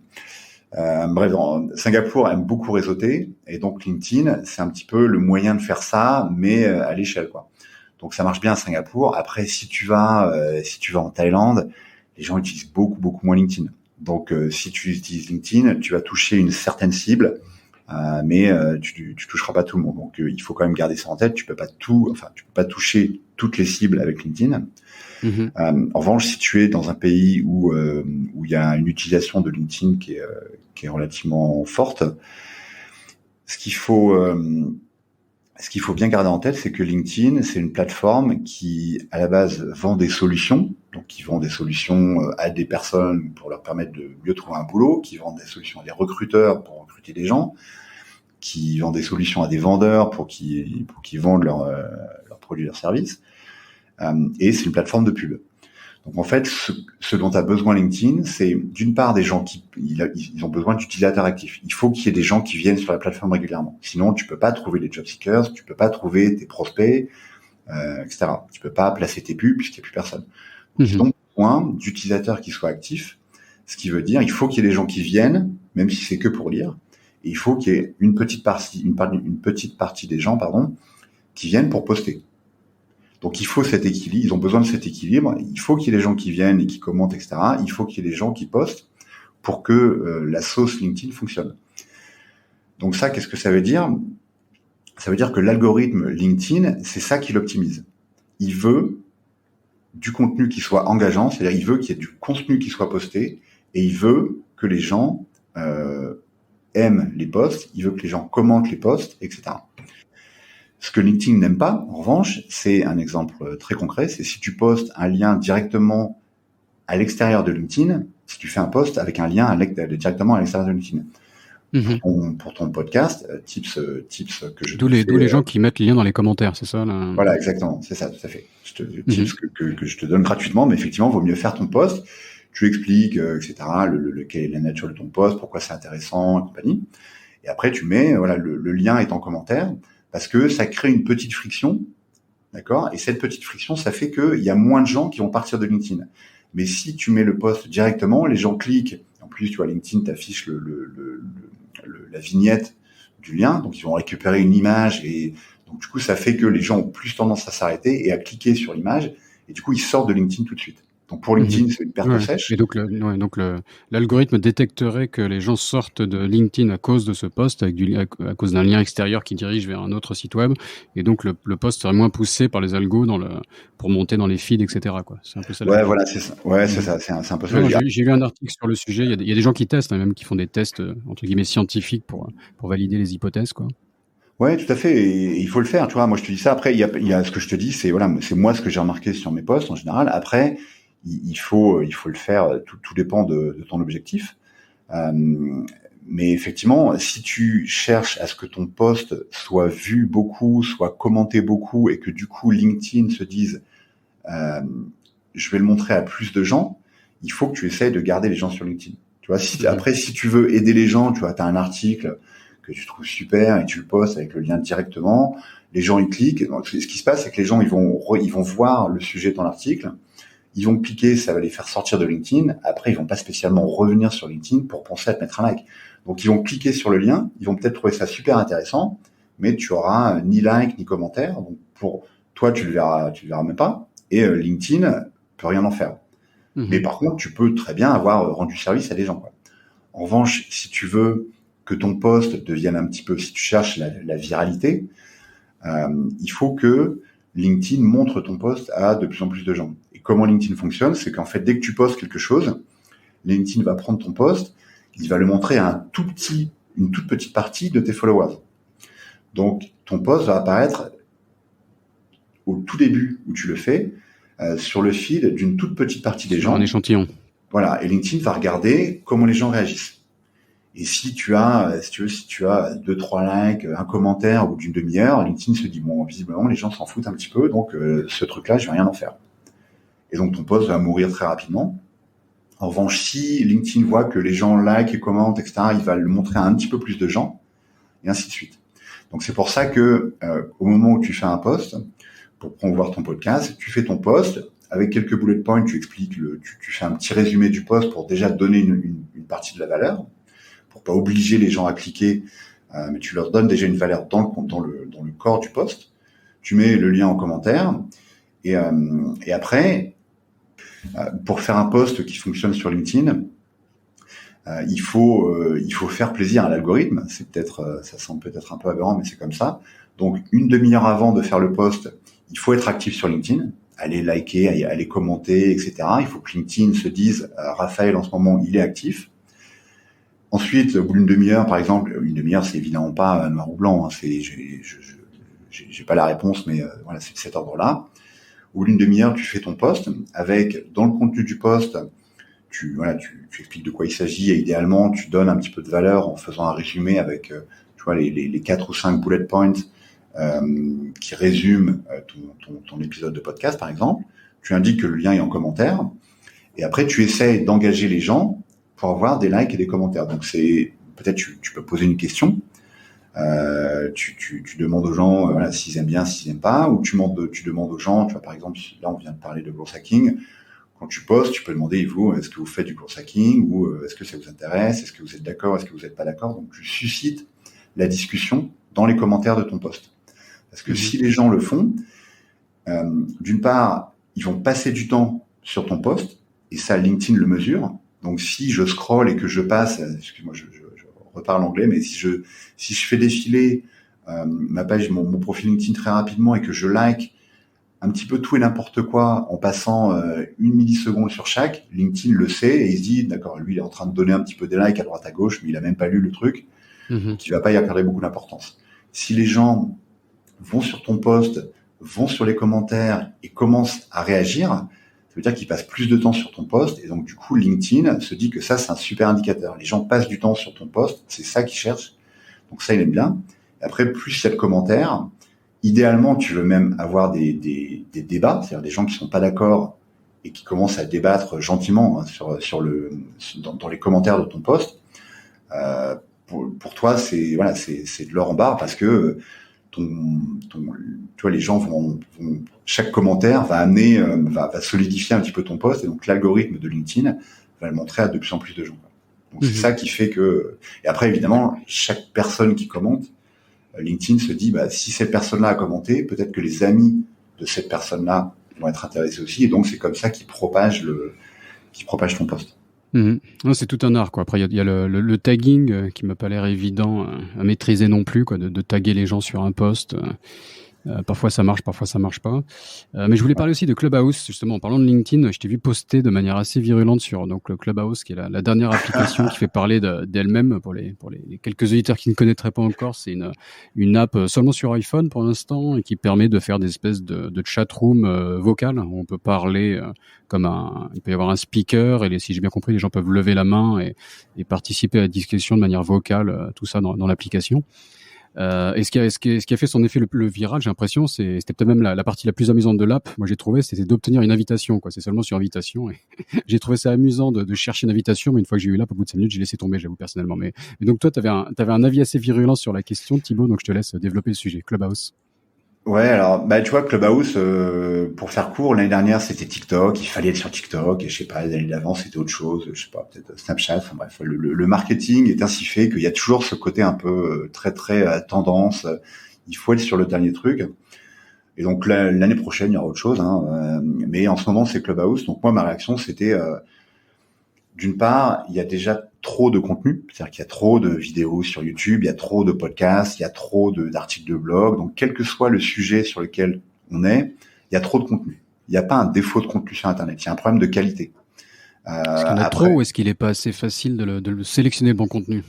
Bref, Singapour aime beaucoup réseauter et donc LinkedIn, c'est un petit peu le moyen de faire ça, mais à l'échelle, quoi. Donc ça marche bien à Singapour. Après, si tu vas en Thaïlande, les gens utilisent beaucoup moins LinkedIn. Donc si tu utilises LinkedIn, tu vas toucher une certaine cible, mais tu toucheras pas tout le monde. Donc il faut quand même garder ça en tête. Tu peux pas toucher toutes les cibles avec LinkedIn. Mhm. En revanche, si tu es dans un pays où il y a une utilisation de LinkedIn qui est relativement forte, ce qu'il faut bien garder en tête, c'est que LinkedIn, c'est une plateforme qui, à la base, vend des solutions. Donc, qui vend des solutions à des personnes pour leur permettre de mieux trouver un boulot, qui vend des solutions à des recruteurs pour recruter des gens, qui vend des solutions à des vendeurs pour qu'ils vendent leurs produits, leurs services. Et c'est une plateforme de pub. Donc en fait, ce dont a besoin LinkedIn, c'est d'une part des gens ils ont besoin d'utilisateurs actifs. Il faut qu'il y ait des gens qui viennent sur la plateforme régulièrement. Sinon, tu peux pas trouver les job seekers, tu peux pas trouver tes prospects, etc. Tu peux pas placer tes pubs puisqu'il n'y a plus personne. Donc ils ont besoin d'utilisateurs qui soient actifs, ce qui veut dire il faut qu'il y ait des gens qui viennent, même si c'est que pour lire. Et il faut qu'il y ait une petite partie des gens, qui viennent pour poster. Donc il faut cet équilibre, ils ont besoin de cet équilibre, il faut qu'il y ait des gens qui viennent et qui commentent, etc. Il faut qu'il y ait des gens qui postent pour que la sauce LinkedIn fonctionne. Donc ça, qu'est-ce que ça veut dire? Ça veut dire que l'algorithme LinkedIn, c'est ça qui l'optimise. Il veut du contenu qui soit engageant, c'est-à-dire il veut qu'il y ait du contenu qui soit posté et il veut que les gens aiment les posts, il veut que les gens commentent les posts, etc. Ce que LinkedIn n'aime pas, en revanche, c'est un exemple très concret, c'est si tu postes un lien directement à l'extérieur de LinkedIn, si tu fais un post avec un lien directement à l'extérieur de LinkedIn. Pour ton podcast, tips que je D'où te fais. les gens qui mettent les liens dans les commentaires, c'est ça là? Voilà, exactement, c'est ça, tout à fait. Tips que je te donne gratuitement, mais effectivement, il vaut mieux faire ton post. Tu expliques, etc., quelle est la nature de ton post, pourquoi c'est intéressant, et compagnie. Et après, tu mets, voilà, le lien est en commentaire, parce que ça crée une petite friction, d'accord? Et cette petite friction, ça fait qu'il y a moins de gens qui vont partir de LinkedIn. Mais si tu mets le post directement, les gens cliquent. En plus, tu vois, LinkedIn t'affiche la vignette du lien, donc ils vont récupérer une image et donc du coup, ça fait que les gens ont plus tendance à s'arrêter et à cliquer sur l'image et du coup, ils sortent de LinkedIn tout de suite. Donc pour LinkedIn, c'est une perte sèche. Et donc l'algorithme détecterait que les gens sortent de LinkedIn à cause de ce post, à cause d'un lien extérieur qui dirige vers un autre site web, et donc le post serait moins poussé par les algos pour monter dans les feeds, etc., quoi. C'est un peu ça. Ouais, voilà, c'est ça. Ouais, c'est ça. C'est un peu ça. J'ai lu un article sur le sujet. Il y a des gens qui testent, même qui font des tests entre guillemets scientifiques pour valider les hypothèses, quoi. Ouais, tout à fait. Et il faut le faire. Tu vois, moi je te dis ça. Après, il y a ce que je te dis, c'est voilà, c'est moi ce que j'ai remarqué sur mes posts en général. Après, il faut le faire. Tout dépend de ton objectif. Mais effectivement, si tu cherches à ce que ton post soit vu beaucoup, soit commenté beaucoup, et que du coup LinkedIn se dise, je vais le montrer à plus de gens, il faut que tu essayes de garder les gens sur LinkedIn. Tu vois, après, si tu veux aider les gens, tu vois, t'as un article que tu trouves super et tu le postes avec le lien directement, les gens ils cliquent. Donc, ce qui se passe, c'est que les gens ils vont voir le sujet de ton article, ils vont cliquer, ça va les faire sortir de LinkedIn. Après, ils vont pas spécialement revenir sur LinkedIn pour penser à te mettre un like. Donc, ils vont cliquer sur le lien, ils vont peut-être trouver ça super intéressant, mais tu auras ni like ni commentaire. Donc, pour toi, tu le verras même pas. Et LinkedIn peut rien en faire. Mais par contre, tu peux très bien avoir rendu service à des gens, quoi. En revanche, si tu veux que ton post devienne un petit peu, si tu cherches la viralité, il faut que LinkedIn montre ton post à de plus en plus de gens. Et comment LinkedIn fonctionne, c'est qu'en fait, dès que tu postes quelque chose, LinkedIn va prendre ton post, il va le montrer à une toute petite partie de tes followers. Donc, ton post va apparaître au tout début où tu le fais, sur le feed d'une toute petite partie des gens. Un échantillon. Voilà, et LinkedIn va regarder comment les gens réagissent. Et si tu as 2-3 likes, un commentaire au bout d'une demi-heure, LinkedIn se dit bon, visiblement les gens s'en foutent un petit peu, donc ce truc-là, je vais rien en faire. Et donc ton post va mourir très rapidement. En revanche, si LinkedIn voit que les gens likent et commentent, etc., il va le montrer à un petit peu plus de gens, et ainsi de suite. Donc c'est pour ça que au moment où tu fais un post, pour promouvoir ton podcast, tu fais ton post avec quelques bullet points, tu expliques, tu fais un petit résumé du post pour déjà donner une partie de la valeur, pour pas obliger les gens à cliquer, mais tu leur donnes déjà une valeur dans le corps du post. Tu mets le lien en commentaire, et après, pour faire un post qui fonctionne sur LinkedIn, il faut faire plaisir à l'algorithme. C'est peut-être, ça semble peut-être un peu aberrant, mais c'est comme ça. Donc, une demi-heure avant de faire le post, il faut être actif sur LinkedIn, aller liker, aller commenter, etc. Il faut que LinkedIn se dise, Raphaël, en ce moment, il est actif. Ensuite, au bout d'une demi-heure, par exemple, une demi-heure, c'est évidemment pas noir ou blanc. Hein, j'ai pas la réponse, mais voilà, c'est de cet ordre-là. Au bout d'une demi-heure, tu fais ton post avec, dans le contenu du post, tu expliques de quoi il s'agit, et idéalement, tu donnes un petit peu de valeur en faisant un résumé avec, tu vois, les 4 ou 5 bullet points qui résument ton épisode de podcast, par exemple. Tu indiques que le lien est en commentaire, et après, tu essaies d'engager les gens pour avoir des likes et des commentaires. Donc, peut-être tu peux poser une question. Tu demandes aux gens voilà, s'ils aiment bien, s'ils aiment pas, ou tu demandes aux gens, tu vois, par exemple, là, on vient de parler de growth hacking. Quand tu postes, tu peux demander, vous, est-ce que vous faites du growth hacking, ou est-ce que ça vous intéresse, est-ce que vous êtes d'accord, est-ce que vous n'êtes pas d'accord. Donc, tu suscites la discussion dans les commentaires de ton post. Parce que si les gens le font, d'une part, ils vont passer du temps sur ton post, et ça, LinkedIn le mesure. Donc, si je scrolle et que je passe, excuse-moi, je reparle anglais, mais si je fais défiler ma page, mon profil LinkedIn très rapidement, et que je like un petit peu tout et n'importe quoi en passant 1 milliseconde sur chaque, LinkedIn le sait et il se dit, d'accord, lui il est en train de donner un petit peu des likes à droite à gauche, mais il a même pas lu le truc, donc il va pas y accorder beaucoup d'importance. Si les gens vont sur ton post, vont sur les commentaires et commencent à réagir, ça veut dire qu'ils passent plus de temps sur ton post, et donc du coup LinkedIn se dit que ça c'est un super indicateur. Les gens passent du temps sur ton post, c'est ça qu'ils cherchent, donc ça il aime bien. Et après, plus il y a de commentaires, idéalement, tu veux même avoir des débats, c'est-à-dire des gens qui sont pas d'accord et qui commencent à débattre gentiment hein, dans les commentaires de ton post. Pour toi, c'est de l'or en barre, parce que tu vois, les gens chaque commentaire va va solidifier un petit peu ton post, et donc l'algorithme de LinkedIn va le montrer à de plus en plus de gens. Donc c'est ça qui fait que, et après évidemment, chaque personne qui commente, LinkedIn se dit, si cette personne-là a commenté, peut-être que les amis de cette personne-là vont être intéressés aussi, et donc c'est comme ça qu'il propage ton post. Non, c'est tout un art, quoi. Après, il y a le tagging qui m'a pas l'air évident à maîtriser non plus, quoi, de taguer les gens sur un post. Parfois ça marche, parfois ça marche pas. Mais je voulais parler aussi de Clubhouse, justement. En parlant de LinkedIn, je t'ai vu poster de manière assez virulente sur donc le Clubhouse, qui est la dernière application qui fait parler d'elle-même pour les quelques auditeurs qui ne connaîtraient pas encore. C'est une app seulement sur iPhone pour l'instant, et qui permet de faire des espèces de chat room vocal. On peut parler il peut y avoir un speaker, et si j'ai bien compris, les gens peuvent lever la main et participer à la discussion de manière vocale, tout ça dans l'application. Et ce qui a fait son effet le viral, j'ai l'impression, c'était peut-être même la partie la plus amusante de l'app. Moi, j'ai trouvé, c'était d'obtenir une invitation, quoi. C'est seulement sur invitation. Et j'ai trouvé ça amusant de chercher une invitation, mais une fois que j'ai eu l'app, au bout de 5 minutes, j'ai laissé tomber, j'avoue, personnellement. Mais donc, toi, t'avais un avis assez virulent sur la question, Thibaut, donc je te laisse développer le sujet. Clubhouse. Ouais, alors, tu vois, Clubhouse, pour faire court, l'année dernière, c'était TikTok, il fallait être sur TikTok, et je sais pas, l'année d'avant, c'était autre chose, je sais pas, peut-être Snapchat, enfin bref, le marketing est ainsi fait qu'il y a toujours ce côté un peu très, très tendance, il faut être sur le dernier truc. Et donc, l'année prochaine, il y aura autre chose, hein, mais en ce moment, c'est Clubhouse. Donc, moi, ma réaction, c'était, d'une part, il y a déjà trop de contenu, c'est-à-dire qu'il y a trop de vidéos sur YouTube, il y a trop de podcasts, il y a trop d'articles de blog. Donc, quel que soit le sujet sur lequel on est, il y a trop de contenu. Il n'y a pas un défaut de contenu sur Internet, il y a un problème de qualité. Est-ce qu'il y en a trop, ou est-ce qu'il n'est pas assez facile de le sélectionner le bon contenu?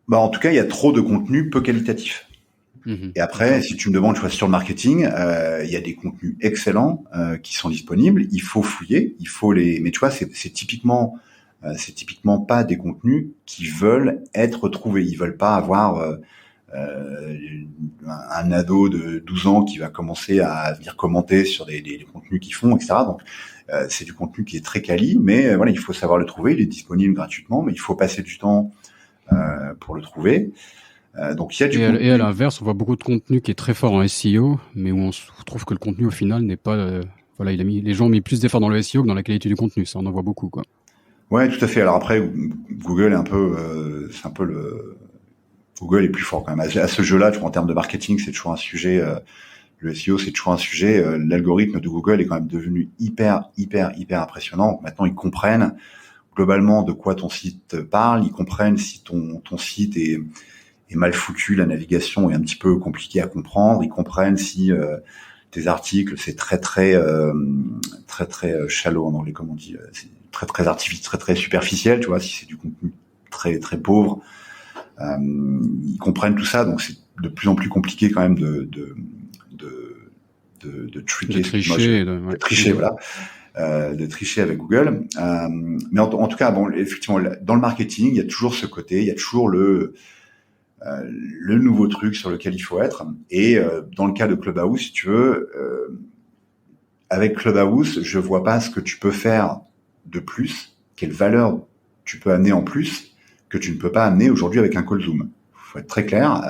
Bah, en tout cas, il y a trop de contenu peu qualitatif. Et après, si tu me demandes, je vois sur le marketing, il y a des contenus excellents qui sont disponibles. Il faut fouiller, il faut les. Mais tu vois, c'est typiquement pas des contenus qui veulent être trouvés. Ils veulent pas avoir un ado de 12 ans qui va commencer à venir commenter sur les contenus qu'ils font, etc. Donc, c'est du contenu qui est très quali, mais voilà, il faut savoir le trouver. Il est disponible gratuitement, mais il faut passer du temps pour le trouver. Donc il y a du contenu. Et à l'inverse, on voit beaucoup de contenu qui est très fort en SEO, mais où on trouve que le contenu au final n'est pas. Voilà, les gens ont mis plus d'efforts dans le SEO que dans la qualité du contenu. Ça, on en voit beaucoup, quoi. Ouais, tout à fait. Alors après, Google est un peu, c'est un peu Google est plus fort quand même. À ce jeu-là, tu vois, en termes de marketing, c'est toujours un sujet. Le SEO, c'est toujours un sujet. L'algorithme de Google est quand même devenu hyper impressionnant. Maintenant, ils comprennent globalement de quoi ton site parle. Ils comprennent si ton site est mal foutu, la navigation est un petit peu compliquée à comprendre. Ils comprennent si tes articles, c'est très shallow en anglais, comme on dit, c'est très artificiel, très superficiel, tu vois, si c'est du contenu très pauvre. Ils comprennent tout ça, donc c'est de plus en plus compliqué quand même de tricher, voilà. De tricher avec Google. Mais en tout cas, bon, effectivement, dans le marketing, il y a toujours ce côté, il y a toujours le nouveau truc sur lequel il faut être. Et dans le cas de Clubhouse, si tu veux, avec Clubhouse, je vois pas ce que tu peux faire de plus, quelle valeur tu peux amener en plus que tu ne peux pas amener aujourd'hui avec un call Zoom. Faut être très clair.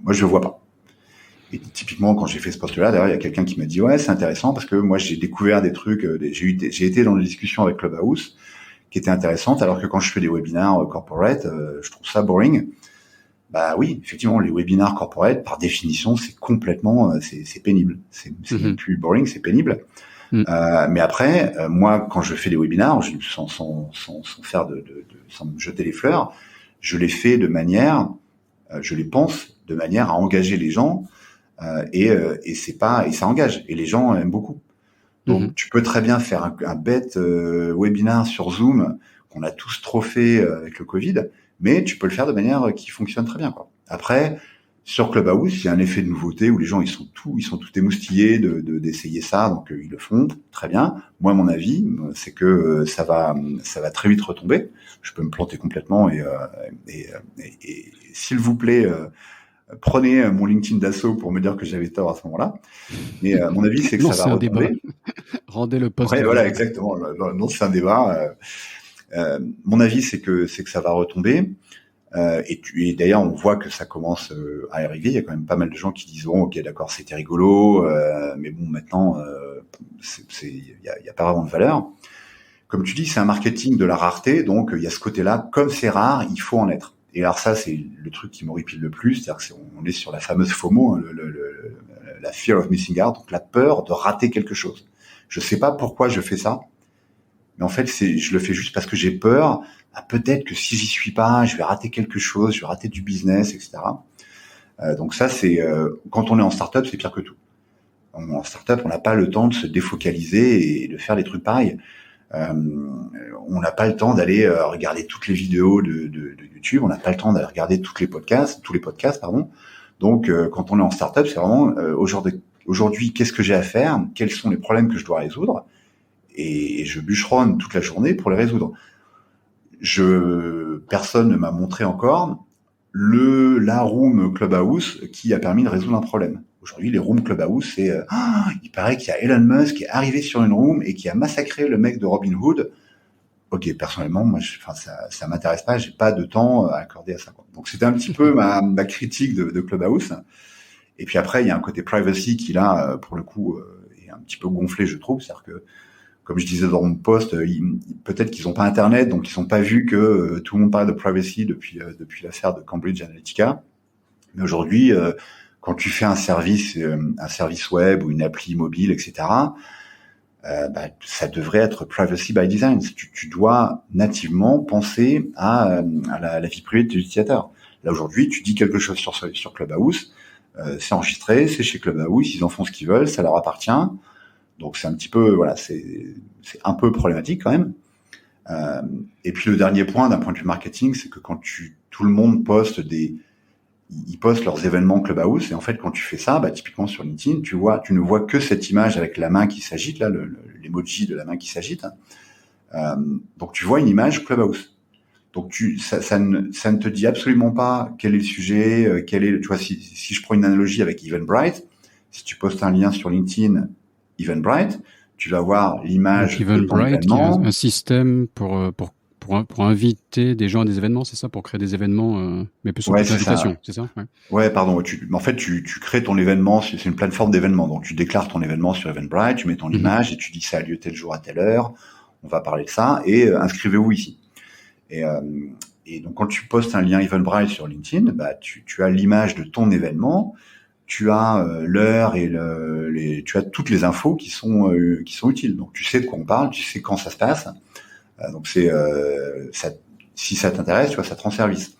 Moi, je le vois pas. Et typiquement, quand j'ai fait ce post-là, d'ailleurs, il y a quelqu'un qui m'a dit, ouais, c'est intéressant parce que moi, j'ai découvert des trucs, j'ai été dans des discussions avec Clubhouse qui étaient intéressantes, alors que quand je fais des webinars corporate, je trouve ça boring. Bah oui, effectivement, les webinars corporate, par définition, c'est complètement, c'est pénible. C'est même plus boring, c'est pénible. Mais après, moi, quand je fais des webinars, sans me jeter les fleurs, je les fais de manière, je les pense de manière à engager les gens, et ça engage. Et les gens aiment beaucoup. Donc, tu peux très bien faire un bête webinar sur Zoom qu'on a tous trop fait avec le Covid, mais tu peux le faire de manière qui fonctionne très bien, quoi. Après, sur Clubhouse, il y a un effet de nouveauté où les gens ils sont tout émoustillés d'essayer ça, donc ils le font très bien. Moi, mon avis, c'est que ça va très vite retomber. Je peux me planter complètement et s'il vous plaît. Prenez mon LinkedIn d'assaut pour me dire que j'avais tort à ce moment-là. Mais mon avis, c'est que ça va retomber. Rendez le poste. Ouais, voilà, exactement. Non, c'est un débat. Mon avis, c'est que ça va retomber. Et d'ailleurs, on voit que ça commence à arriver. Il y a quand même pas mal de gens qui disent bon, ok, d'accord, c'était rigolo, mais bon, maintenant, il y a pas vraiment de valeur. Comme tu dis, c'est un marketing de la rareté, donc il y a ce côté-là. Comme c'est rare, il faut en être. Et alors ça, c'est le truc qui m'horripile le plus, c'est-à-dire qu'on est sur la fameuse FOMO, hein, la fear of missing out, donc la peur de rater quelque chose. Je sais pas pourquoi je fais ça, mais en fait, je le fais juste parce que j'ai peur. Peut-être que si j'y suis pas, je vais rater quelque chose, je vais rater du business, etc. Donc ça, c'est quand on est en startup, c'est pire que tout. En startup, on n'a pas le temps de se défocaliser et de faire des trucs pareils. On n'a pas le temps d'aller regarder toutes les vidéos de YouTube, on n'a pas le temps d'aller regarder tous les podcasts, pardon. Donc, quand on est en startup, c'est vraiment aujourd'hui, qu'est-ce que j'ai à faire, quels sont les problèmes que je dois résoudre, et je bûcheronne toute la journée pour les résoudre. Personne ne m'a montré encore la room Clubhouse qui a permis de résoudre un problème. Aujourd'hui, les rooms Clubhouse, c'est il paraît qu'il y a Elon Musk qui est arrivé sur une room et qui a massacré le mec de Robinhood. Ok, personnellement, moi, ça m'intéresse pas. J'ai pas de temps à accorder à ça, quoi. Donc, c'était un petit peu ma critique de Clubhouse. Et puis après, il y a un côté privacy qui là, pour le coup, est un petit peu gonflé, je trouve. C'est-à-dire que, comme je disais dans mon post, peut-être qu'ils n'ont pas Internet, donc ils n'ont pas vu que tout le monde parle de privacy depuis l'affaire de Cambridge Analytica. Mais aujourd'hui, quand tu fais un service web ou une appli mobile, etc., ça devrait être privacy by design. Tu dois nativement penser à la vie privée de tes utilisateurs. Là aujourd'hui, tu dis quelque chose sur Clubhouse, c'est enregistré, c'est chez Clubhouse, ils en font ce qu'ils veulent, ça leur appartient. Donc c'est un petit peu, voilà, c'est un peu problématique quand même. Et puis le dernier point, d'un point de vue marketing, c'est que quand tout le monde ils postent leurs événements Clubhouse, et en fait, quand tu fais ça, typiquement sur LinkedIn, tu ne vois que cette image avec la main qui s'agite, là, l'emoji de la main qui s'agite. Donc tu vois une image Clubhouse. Donc ça ne te dit absolument pas quel est le sujet, tu vois, si je prends une analogie avec Eventbrite, si tu postes un lien sur LinkedIn, Eventbrite, tu vas voir l'image de ton Eventbrite, qui est événement. un système pour inviter des gens à des événements, c'est ça, pour créer des événements, mais plus sur toute invitation, c'est ça? Ouais, pardon. En fait, tu crées ton événement. C'est une plateforme d'événements. Donc, tu déclares ton événement sur Eventbrite, tu mets ton image et tu dis ça a lieu tel jour à telle heure. On va parler de ça et inscrivez-vous ici. Et donc, quand tu postes un lien Eventbrite sur LinkedIn, tu as l'image de ton événement, tu as l'heure et tu as toutes les infos qui sont utiles. Donc, tu sais de quoi on parle, tu sais quand ça se passe. Donc, si ça t'intéresse, tu vois, ça te rend service.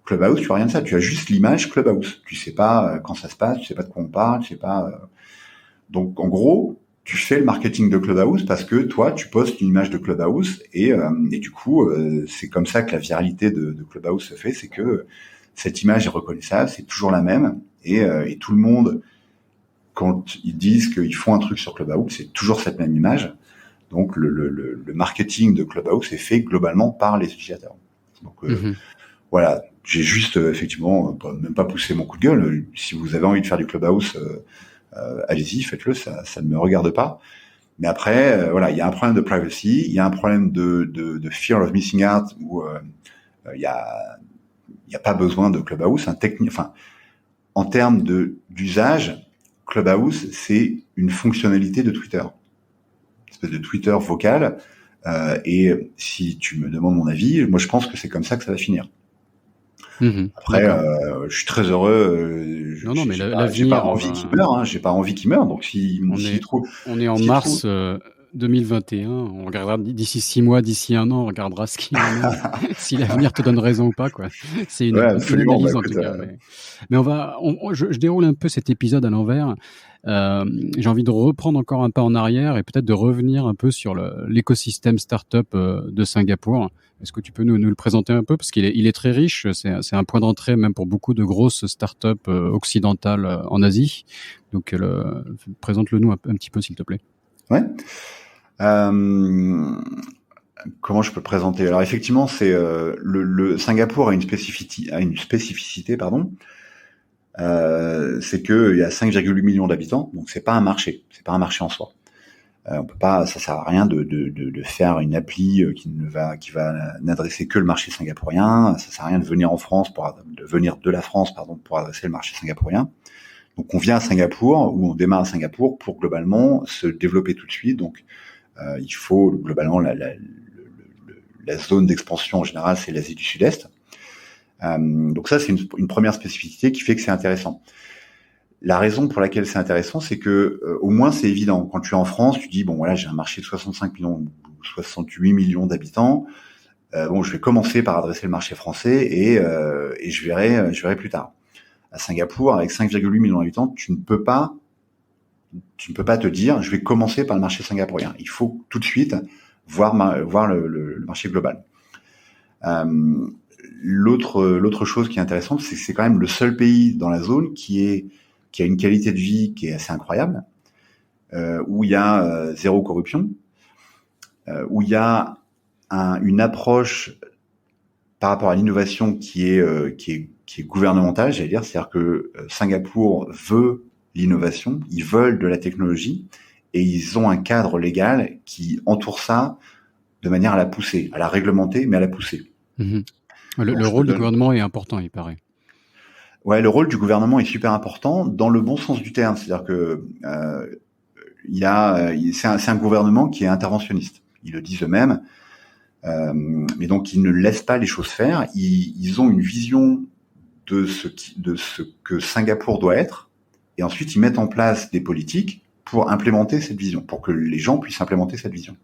Clubhouse, tu as rien de ça. Tu as juste l'image Clubhouse. Tu sais pas quand ça se passe, tu sais pas de quoi on parle, tu sais pas. Donc, en gros, tu fais le marketing de Clubhouse parce que toi, tu postes une image de Clubhouse et du coup, c'est comme ça que la viralité de Clubhouse se fait. C'est que cette image est reconnaissable, c'est toujours la même et tout le monde, quand ils disent qu'ils font un truc sur Clubhouse, c'est toujours cette même image. Donc, le marketing de Clubhouse est fait globalement par les utilisateurs. Donc, voilà. J'ai juste, effectivement, même pas poussé mon coup de gueule. Si vous avez envie de faire du Clubhouse, allez-y, faites-le, ça ne me regarde pas. Mais après, voilà, il y a un problème de privacy, il y a un problème de fear of missing out où il y a pas besoin de Clubhouse. En termes d'usage, Clubhouse, c'est une fonctionnalité de Twitter. Une espèce de Twitter vocal. Et si tu me demandes mon avis, moi je pense que c'est comme ça que ça va finir. Après, je suis très heureux. Mais j'ai pas envie qu'il meure. Hein, j'ai pas envie qu'il meure. Donc on est en mars 2021. On regardera d'ici 6 mois, d'ici 1 an, on regardera ce qu'il en est. Si l'avenir te donne raison ou pas, quoi. C'est une analyse en tout cas. Mais je déroule un peu cet épisode à l'envers. J'ai envie de reprendre encore un pas en arrière et peut-être de revenir un peu sur l'écosystème startup de Singapour. Est-ce que tu peux nous le présenter un peu? Parce qu'il est très riche. C'est un point d'entrée même pour beaucoup de grosses startups occidentales en Asie. Donc, présente-le-nous un petit peu, s'il te plaît. Ouais. Comment je peux le présenter? Alors, effectivement, c'est le Singapour a une spécificité, pardon. C'est que il y a 5,8 millions d'habitants, donc c'est pas un marché en soi. On peut pas, ça sert à rien de faire une appli qui va n'adresser que le marché singapourien. Ça sert à rien de venir de la France pour adresser le marché singapourien. Donc on vient à Singapour ou on démarre à Singapour pour globalement se développer tout de suite. Donc il faut globalement la zone d'expansion en général, c'est l'Asie du Sud-Est. Donc ça, c'est une première spécificité qui fait que c'est intéressant. La raison pour laquelle c'est intéressant, c'est que au moins c'est évident. Quand tu es en France, tu dis bon voilà, j'ai un marché de 65 millions, 68 millions d'habitants. Je vais commencer par adresser le marché français et je verrai plus tard. À Singapour, avec 5,8 millions d'habitants, tu ne peux pas te dire je vais commencer par le marché singapourien. Il faut tout de suite voir le marché global. L'autre chose qui est intéressante, c'est que c'est quand même le seul pays dans la zone qui a une qualité de vie qui est assez incroyable, où il y a zéro corruption, où il y a une approche par rapport à l'innovation qui est gouvernementale, j'allais dire, c'est-à-dire que Singapour veut l'innovation, ils veulent de la technologie, et ils ont un cadre légal qui entoure ça de manière à la pousser, à la réglementer, mais à la pousser. Le rôle du gouvernement est important, il paraît. Ouais, le rôle du gouvernement est super important dans le bon sens du terme. C'est-à-dire que c'est un gouvernement qui est interventionniste. Ils le disent eux-mêmes. Mais donc ils ne laissent pas les choses faire. Ils ont une vision de ce que Singapour doit être, et ensuite ils mettent en place des politiques pour implémenter cette vision, pour que les gens puissent implémenter cette vision.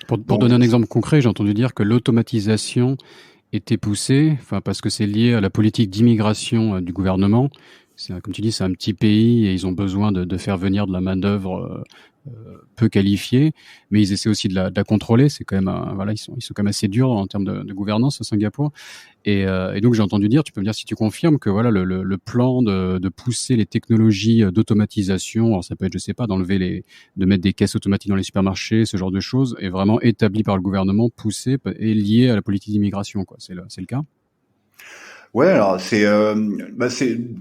Pour donner un exemple concret, j'ai entendu dire que l'automatisation était poussée, parce que c'est lié à la politique d'immigration du gouvernement. Comme tu dis, c'est un petit pays et ils ont besoin de faire venir de la main-d'œuvre peu qualifiée, mais ils essaient aussi de la contrôler. C'est quand même voilà, ils sont quand même assez durs en termes de gouvernance à Singapour. Et donc j'ai entendu dire, tu peux me dire si tu confirmes que voilà le plan de pousser les technologies d'automatisation, alors ça peut être, je sais pas, de mettre des caisses automatiques dans les supermarchés, ce genre de choses, est vraiment établi par le gouvernement, poussé et lié à la politique d'immigration, quoi. C'est le cas? Ouais, alors c'est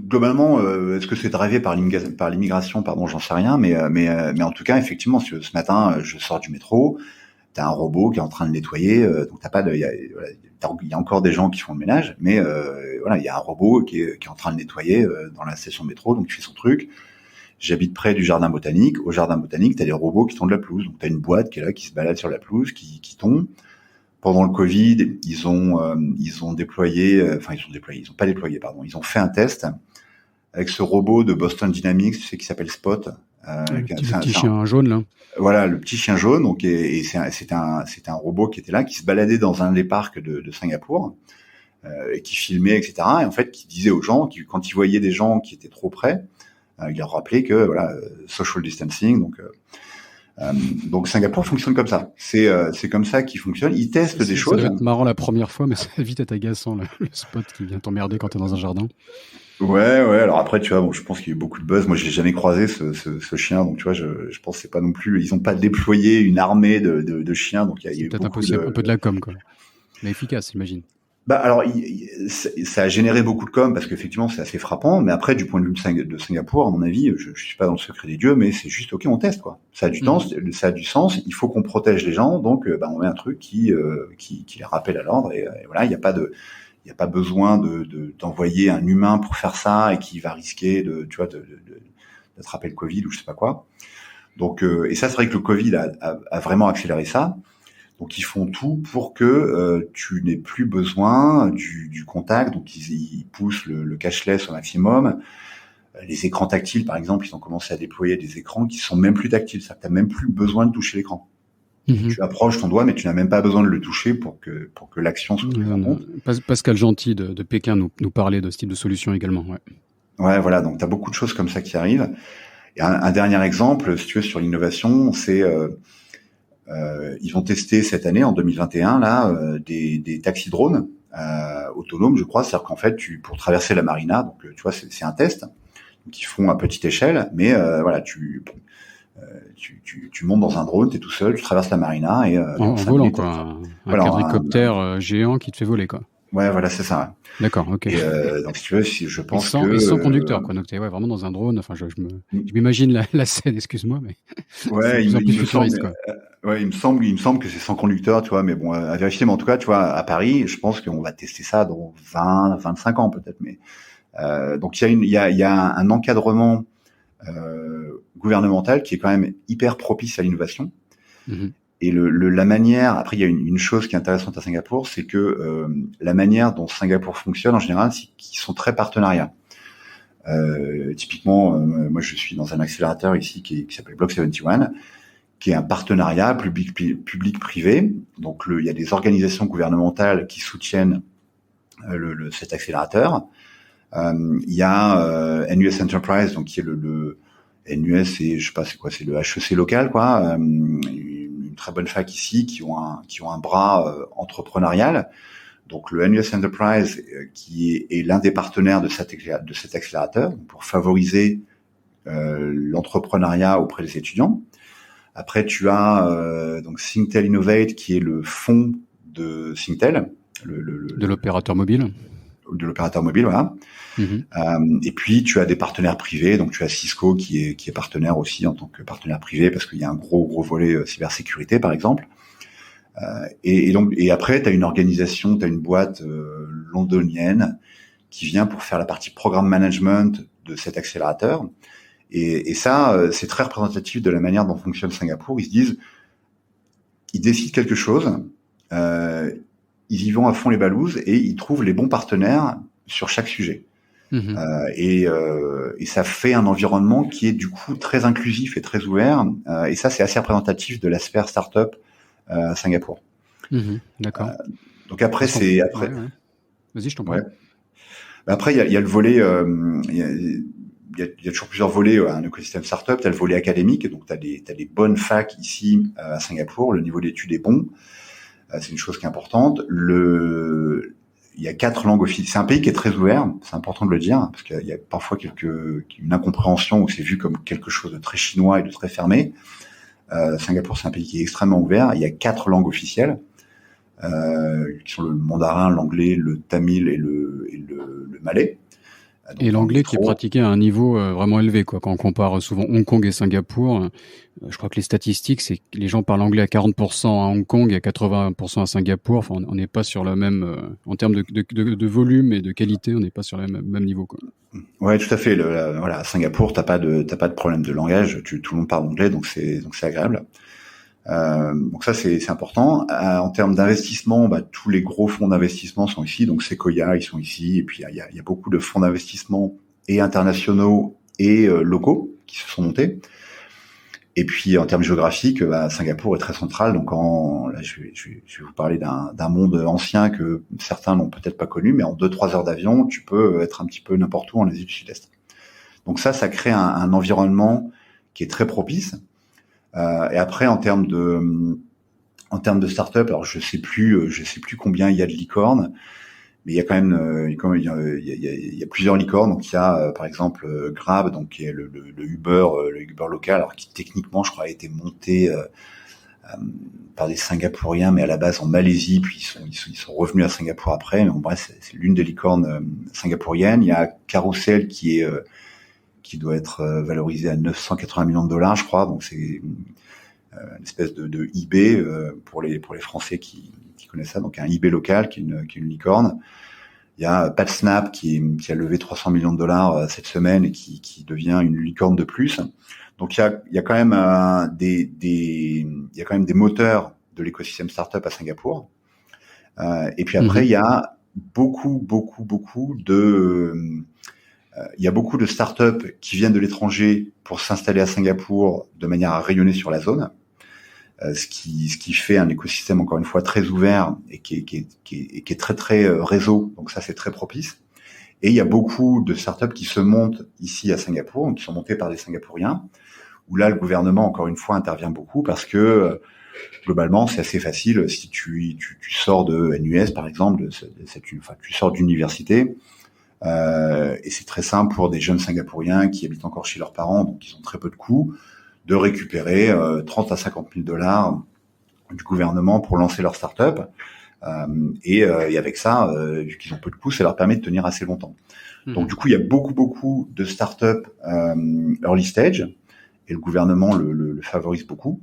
globalement, est-ce que c'est drivé par l'immigration, pardon, j'en sais rien, mais en tout cas, effectivement, ce matin, je sors du métro, t'as un robot qui est en train de nettoyer, donc t'as pas de, il y a, voilà, il y a encore des gens qui font le ménage, mais voilà, il y a un robot qui est en train de nettoyer dans la station de métro, donc il fait son truc. J'habite près du jardin botanique. Au jardin botanique, t'as des robots qui tondent la pelouse, donc t'as une boîte qui est là, qui se balade sur la pelouse, qui tombe. Pendant le Covid, ils ont déployé, ils ont pas déployé, pardon, ils ont fait un test avec ce robot de Boston Dynamics, tu sais, qui s'appelle Spot. Le petit chien jaune là. Voilà, le petit chien jaune. Donc, et c'était un robot qui était là, qui se baladait dans un des parcs de Singapour, et qui filmait, etc. Et en fait, qui disait aux gens, quand ils voyaient des gens qui étaient trop près, il leur rappelait que voilà, social distancing. Donc Singapour fonctionne comme ça. C'est comme ça qu'il fonctionne. Ils testent des choses. Ça doit être marrant la première fois, mais ça va vite être agaçant le Spot qui vient t'emmerder quand t'es dans un jardin. Ouais. Alors après, tu vois, bon, je pense qu'il y a eu beaucoup de buzz. Moi, j'ai jamais croisé ce chien, donc tu vois, je pense que c'est pas non plus. Ils ont pas déployé une armée de chiens, donc il y a eu peut-être beaucoup un peu de la com, quoi. Mais efficace, j'imagine. Bah alors, ça a généré beaucoup de com parce qu'effectivement c'est assez frappant. Mais après, du point de vue de Singapour, à mon avis, je suis pas dans le secret des dieux, mais c'est juste ok, on teste quoi. Ça a du temps, ça a du sens. Il faut qu'on protège les gens, donc on met un truc qui les rappelle à l'ordre et voilà, il y a pas besoin d'envoyer un humain pour faire ça et qui va risquer d'attraper le Covid ou je sais pas quoi. Donc et ça c'est vrai que le Covid a vraiment accéléré ça. Donc ils font tout pour que tu n'aies plus besoin du contact. Donc ils poussent le cashless au maximum. Les écrans tactiles, par exemple, ils ont commencé à déployer des écrans qui sont même plus tactiles. Ça, t'as même plus besoin de toucher l'écran. Tu approches ton doigt, mais tu n'as même pas besoin de le toucher pour que l'action soit prise en compte. Pascal Gentil de Pékin nous parlait de ce type de solution également. Ouais, voilà. Donc t'as beaucoup de choses comme ça qui arrivent. Et un dernier exemple, si tu veux, sur l'innovation, c'est ils vont tester cette année, en 2021, là, des taxis drones autonomes, je crois. C'est-à-dire qu'en fait, pour traverser la marina, donc tu vois, c'est un test qu'ils font à petite échelle, mais voilà, tu montes dans un drone, t'es tout seul, tu traverses la marina et en volant quoi, un quadricoptère géant qui te fait voler quoi. Ouais, voilà, c'est ça. D'accord, ok. Et donc si tu veux, je pense et sans conducteur quoi, donc t'es vraiment dans un drone. Enfin, je m'imagine la scène, excuse-moi, mais ouais, il me semble que c'est sans conducteur, tu vois, mais bon, à vérifier. Mais en tout cas, tu vois, à Paris, je pense qu'on va tester ça dans 25 ans peut-être. Mais donc il y a un encadrement gouvernemental qui est quand même hyper propice à l'innovation. Et la manière, après il y a une chose qui est intéressante à Singapour, c'est que la manière dont Singapour fonctionne en général, c'est qu'ils sont très partenariats. Typiquement, moi je suis dans un accélérateur ici qui s'appelle Block 71, qui est un partenariat public-privé. Donc il y a des organisations gouvernementales qui soutiennent cet accélérateur. Il y a NUS Enterprise, donc qui est le NUS, je sais pas c'est quoi, c'est le HEC local quoi. Une très bonne fac ici qui ont un bras entrepreneurial. Donc le NUS Enterprise qui est l'un des partenaires de cet accélérateur pour favoriser l'entrepreneuriat auprès des étudiants. Après tu as donc Singtel Innovate qui est le fonds de Singtel, de l'opérateur mobile. De l'opérateur mobile, voilà. Et puis tu as des partenaires privés, donc tu as Cisco qui est partenaire aussi en tant que partenaire privé parce qu'il y a un gros volet cybersécurité par exemple. Et après tu as une organisation, tu as une boîte londonienne qui vient pour faire la partie programme management de cet accélérateur. Et ça c'est très représentatif de la manière dont fonctionne Singapour. Ils se disent, ils décident quelque chose, ils y vont à fond les balouses et ils trouvent les bons partenaires sur chaque sujet. Et ça fait un environnement qui est du coup très inclusif et très ouvert. Et ça, c'est assez représentatif de la sphère startup à Singapour. D'accord. Donc après, ouais. Vas-y, je t'en prie. Ouais. Après, il y a le volet. il y a toujours plusieurs volets à un écosystème startup. T'as le volet académique, donc t'as des bonnes facs ici à Singapour. Le niveau d'études est bon, c'est une chose qui est importante. Il y a 4 langues officielles. C'est un pays qui est très ouvert, c'est important de le dire, parce qu'il y a parfois une incompréhension où c'est vu comme quelque chose de très chinois et de très fermé. Singapour, c'est un pays qui est extrêmement ouvert. Il y a 4 langues officielles, qui sont le mandarin, l'anglais, le tamil et le malais. Donc, Et l'anglais qui est pratiqué à un niveau vraiment élevé, quoi. Quand on compare souvent Hong Kong et Singapour, je crois que les statistiques, c'est que les gens parlent anglais à 40% à Hong Kong et à 80% à Singapour. Enfin, on n'est pas sur le même, en termes de volume et de qualité, on n'est pas sur le même niveau, quoi. Ouais, tout à fait. Voilà, à Singapour, t'as pas de problème de langage. Tout le monde parle anglais, donc c'est agréable. Donc ça, c'est important. En termes d'investissement, tous les gros fonds d'investissement sont ici. Donc Sequoia, ils sont ici. Et puis il y a beaucoup de fonds d'investissement et internationaux et locaux qui se sont montés. Et puis en termes géographiques, Singapour est très central. Donc là, je vais vous parler d'un monde ancien que certains n'ont peut-être pas connu, mais en 2-3 heures d'avion, tu peux être un petit peu n'importe où en Asie du Sud-Est. Donc ça crée un environnement qui est très propice. Et après, en termes de start-up, alors je sais plus combien il y a de licornes, mais il y a quand même, il y a plusieurs licornes. Donc il y a, par exemple, Grab, donc qui est le Uber local, alors qui techniquement, je crois, a été monté par des Singapouriens, mais à la base en Malaisie, puis ils sont revenus à Singapour après. Mais bon, bref, c'est l'une des licornes singapouriennes. Il y a Carousel qui doit être valorisé à 980 millions de dollars, je crois. Donc c'est une espèce de eBay pour les Français qui connaissent ça. Donc un eBay local qui est une licorne. Il y a PatSnap qui a levé 300 millions de dollars cette semaine et qui devient une licorne de plus. Donc il y a quand même il y a quand même des moteurs de l'écosystème startup à Singapour. Et puis après il y a beaucoup de startups qui viennent de l'étranger pour s'installer à Singapour de manière à rayonner sur la zone, ce qui fait un écosystème encore une fois très ouvert et qui est très réseau. Donc ça, c'est très propice. Et il y a beaucoup de startups qui se montent ici à Singapour, qui sont montées par des Singapouriens, où là le gouvernement encore une fois intervient beaucoup parce que globalement c'est assez facile. Si tu sors de NUS par exemple, tu sors d'université. Et c'est très simple pour des jeunes Singapouriens qui habitent encore chez leurs parents, donc ils ont très peu de coûts, de récupérer 30 à 50 000 dollars du gouvernement pour lancer leur start-up. Et avec ça, vu qu'ils ont peu de coûts, ça leur permet de tenir assez longtemps. Donc du coup, il y a beaucoup de start-up early stage, et le gouvernement le favorise beaucoup.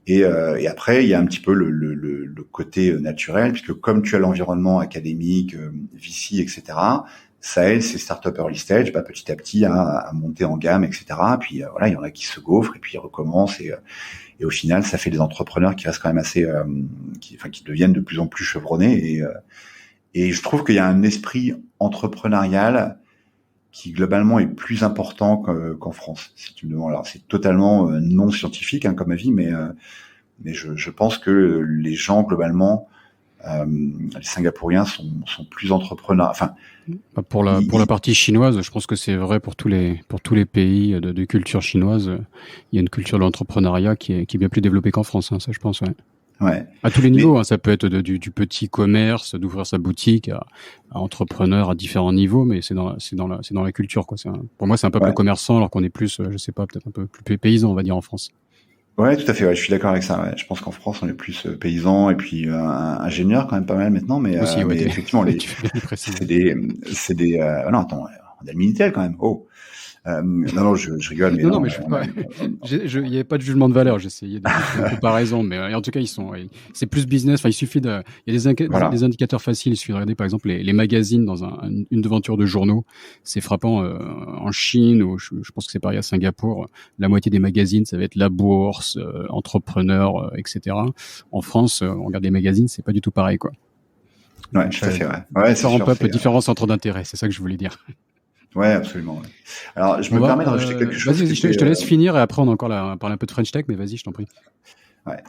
Et après, il y a un petit peu le côté naturel, puisque comme tu as l'environnement académique, VC, etc., ça aide ces startups early stage, petit à petit à monter en gamme, etc. Puis voilà, il y en a qui se gaufrent et puis ils recommencent et au final, ça fait des entrepreneurs qui restent quand même assez, qui deviennent de plus en plus chevronnés. Et je trouve qu'il y a un esprit entrepreneurial qui globalement est plus important qu'en France. Si tu me demandes, alors c'est totalement non scientifique comme avis, mais je pense que les gens globalement, les Singapouriens sont plus entrepreneurs. Enfin, pour la partie chinoise, je pense que c'est vrai pour tous les pays de culture chinoise. Il y a une culture de l'entrepreneuriat qui est bien plus développée qu'en France. Ça, je pense. Ouais. Ouais. À tous les niveaux, ça peut être du petit commerce, d'ouvrir sa boutique, à entrepreneur à différents niveaux, mais c'est dans la culture, quoi. Pour moi, c'est un peuple commerçant, alors qu'on est plus, je sais pas, peut-être un peu plus paysan, on va dire, en France. Ouais, tout à fait. Ouais, je suis d'accord avec ça. Ouais. Je pense qu'en France, on est plus paysan et puis ingénieur quand même pas mal maintenant, mais aussi, mais effectivement, c'est des non, attends, on a le Minitel quand même. Oh. Non, je rigole, mais non, mais il n'y avait pas de jugement de valeur. J'essayais de faire une comparaison, mais en tout cas, c'est plus business. Enfin, il y a des indicateurs faciles. Il suffit de regarder, par exemple, les magazines dans une devanture de journaux. C'est frappant en Chine, ou je pense que c'est pareil à Singapour. La moitié des magazines, ça va être la bourse, entrepreneur, etc. En France, on regarde les magazines, c'est pas du tout pareil, quoi. Ouais, tout à fait. Ouais, différents centres d'intérêt. C'est ça que je voulais dire. Ouais, absolument. Ouais. Alors, je me permets de rajouter quelque chose. Vas-y, je te laisse finir et après on a encore parler un peu de French Tech, mais vas-y, je t'en prie. Ouais.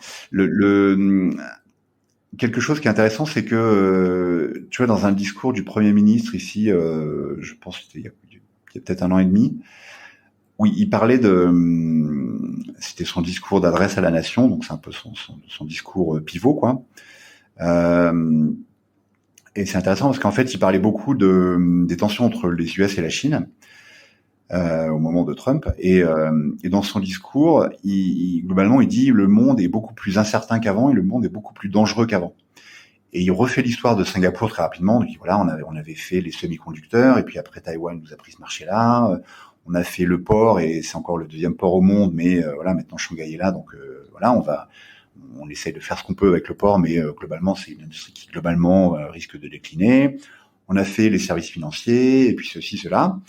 Quelque chose qui est intéressant, c'est que tu vois, dans un discours du Premier ministre ici, je pense que c'était il y a il y a peut-être 1 an et demi. Oui, il parlait c'était son discours d'adresse à la nation, donc c'est un peu son discours pivot, quoi. Et c'est intéressant parce qu'en fait, il parlait beaucoup des tensions entre les US et la Chine au moment de Trump. Et dans son discours, globalement, il dit le monde est beaucoup plus incertain qu'avant et le monde est beaucoup plus dangereux qu'avant. Et il refait l'histoire de Singapour très rapidement. Donc voilà, on avait fait les semi-conducteurs et puis après Taïwan nous a pris ce marché-là. On a fait le port et c'est encore le 2e port au monde, mais voilà, maintenant Shanghai est là, donc voilà, on essaie de faire ce qu'on peut avec le port, mais globalement c'est une industrie qui globalement risque de décliner. On a fait les services financiers et puis ceci, cela.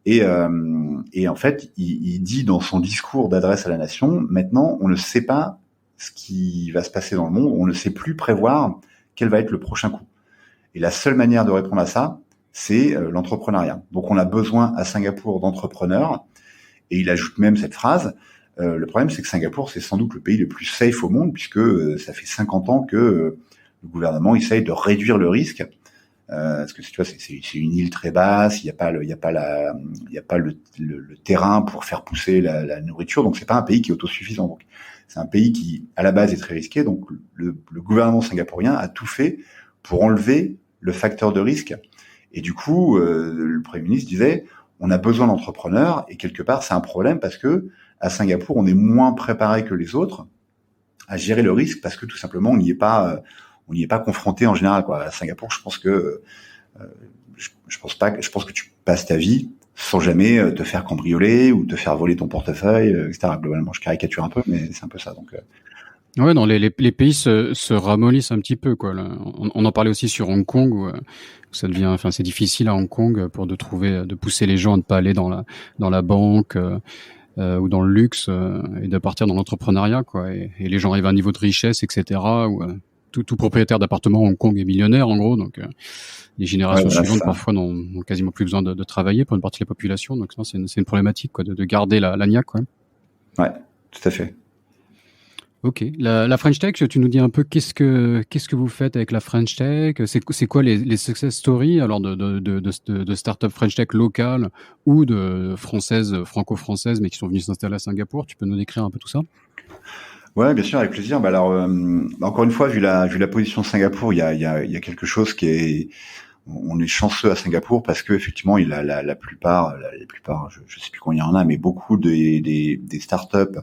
Et en fait, il dit dans son discours d'adresse à la nation, maintenant on ne sait pas ce qui va se passer dans le monde, on ne sait plus prévoir quel va être le prochain coup. Et la seule manière de répondre à ça, c'est l'entrepreneuriat. Donc on a besoin à Singapour d'entrepreneurs, et il ajoute même cette phrase, le problème c'est que Singapour c'est sans doute le pays le plus safe au monde, puisque ça fait 50 ans que le gouvernement essaye de réduire le risque, parce que tu vois, c'est une île très basse, il n'y a pas le terrain pour faire pousser la nourriture, donc c'est pas un pays qui est autosuffisant. Donc c'est un pays qui à la base est très risqué, donc le gouvernement singapourien a tout fait pour enlever le facteur de risque. Et du coup, le Premier ministre disait, on a besoin d'entrepreneurs, et quelque part, c'est un problème parce que à Singapour, on est moins préparé que les autres à gérer le risque parce que tout simplement, on n'y est pas confronté en général, quoi. À Singapour, je pense que je pense que tu passes ta vie sans jamais te faire cambrioler ou te faire voler ton portefeuille, etc. Globalement, je caricature un peu, mais c'est un peu ça. Donc Ouais, non, les pays se ramollissent un petit peu, quoi. Là. On en parlait aussi sur Hong Kong où ça devient, enfin, c'est difficile à Hong Kong de pousser les gens à ne pas aller dans la banque ou dans le luxe et de partir dans l'entrepreneuriat, quoi. Et les gens arrivent à un niveau de richesse, etc. Où tout propriétaire d'appartement à Hong Kong est millionnaire, en gros. Donc les générations voilà, suivantes parfois n'ont quasiment plus besoin de travailler pour une partie de la population. Donc non, c'est une problématique, quoi, de garder la niaque, quoi. Ouais, tout à fait. Ok. La French Tech, tu nous dis un peu qu'est-ce que vous faites avec la French Tech? C'est quoi les success stories alors de start-up French Tech locales ou de françaises, franco-françaises, mais qui sont venues s'installer à Singapour? Tu peux nous décrire un peu tout ça? Ouais, bien sûr, avec plaisir. Bah alors, encore une fois, vu la position de Singapour, il y a quelque chose qui est, on est chanceux à Singapour parce que effectivement, il a la plupart, je sais plus combien il y en a, mais beaucoup des startups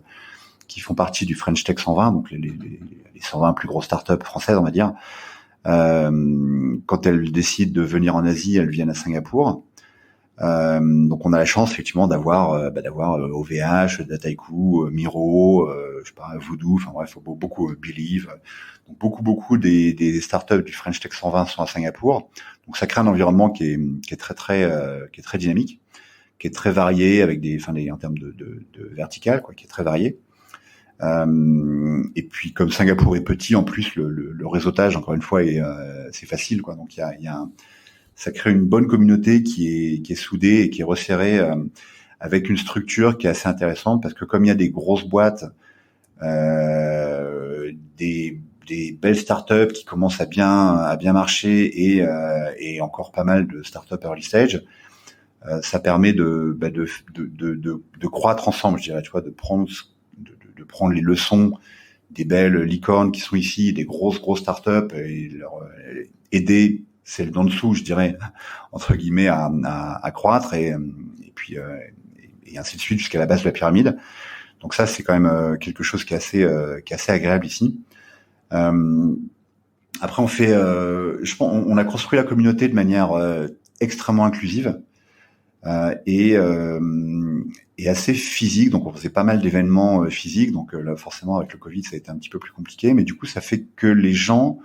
qui font partie du French Tech 120, donc les 120 plus grosses startups françaises, on va dire. Quand elles décident de venir en Asie, elles viennent à Singapour. Donc on a la chance effectivement d'avoir OVH, Dataiku, Miro, je sais pas, Voodoo, enfin bref, beaucoup Believe. Donc beaucoup des startups du French Tech 120 sont à Singapour. Donc ça crée un environnement qui est très dynamique, qui est très varié avec en termes de vertical, quoi, qui est très varié. Et puis comme Singapour est petit, en plus le réseautage encore une fois c'est facile, quoi. Donc ça crée une bonne communauté qui est soudée et qui est resserrée avec une structure qui est assez intéressante parce que comme il y a des grosses boîtes, des belles startups qui commencent à bien marcher et encore pas mal de startups early stage, ça permet de croître ensemble, je dirais, tu vois, de prendre les leçons des belles licornes qui sont ici, des grosses startups et leur aider celles d'en dessous, je dirais, entre guillemets, à croître et ainsi de suite jusqu'à la base de la pyramide. Donc ça, c'est quand même quelque chose qui est assez agréable ici. Après, on a construit la communauté de manière extrêmement inclusive et assez physique. Donc, on faisait pas mal d'événements physiques. Donc là, forcément, avec le Covid, ça a été un petit peu plus compliqué. Mais du coup, ça fait que les gens,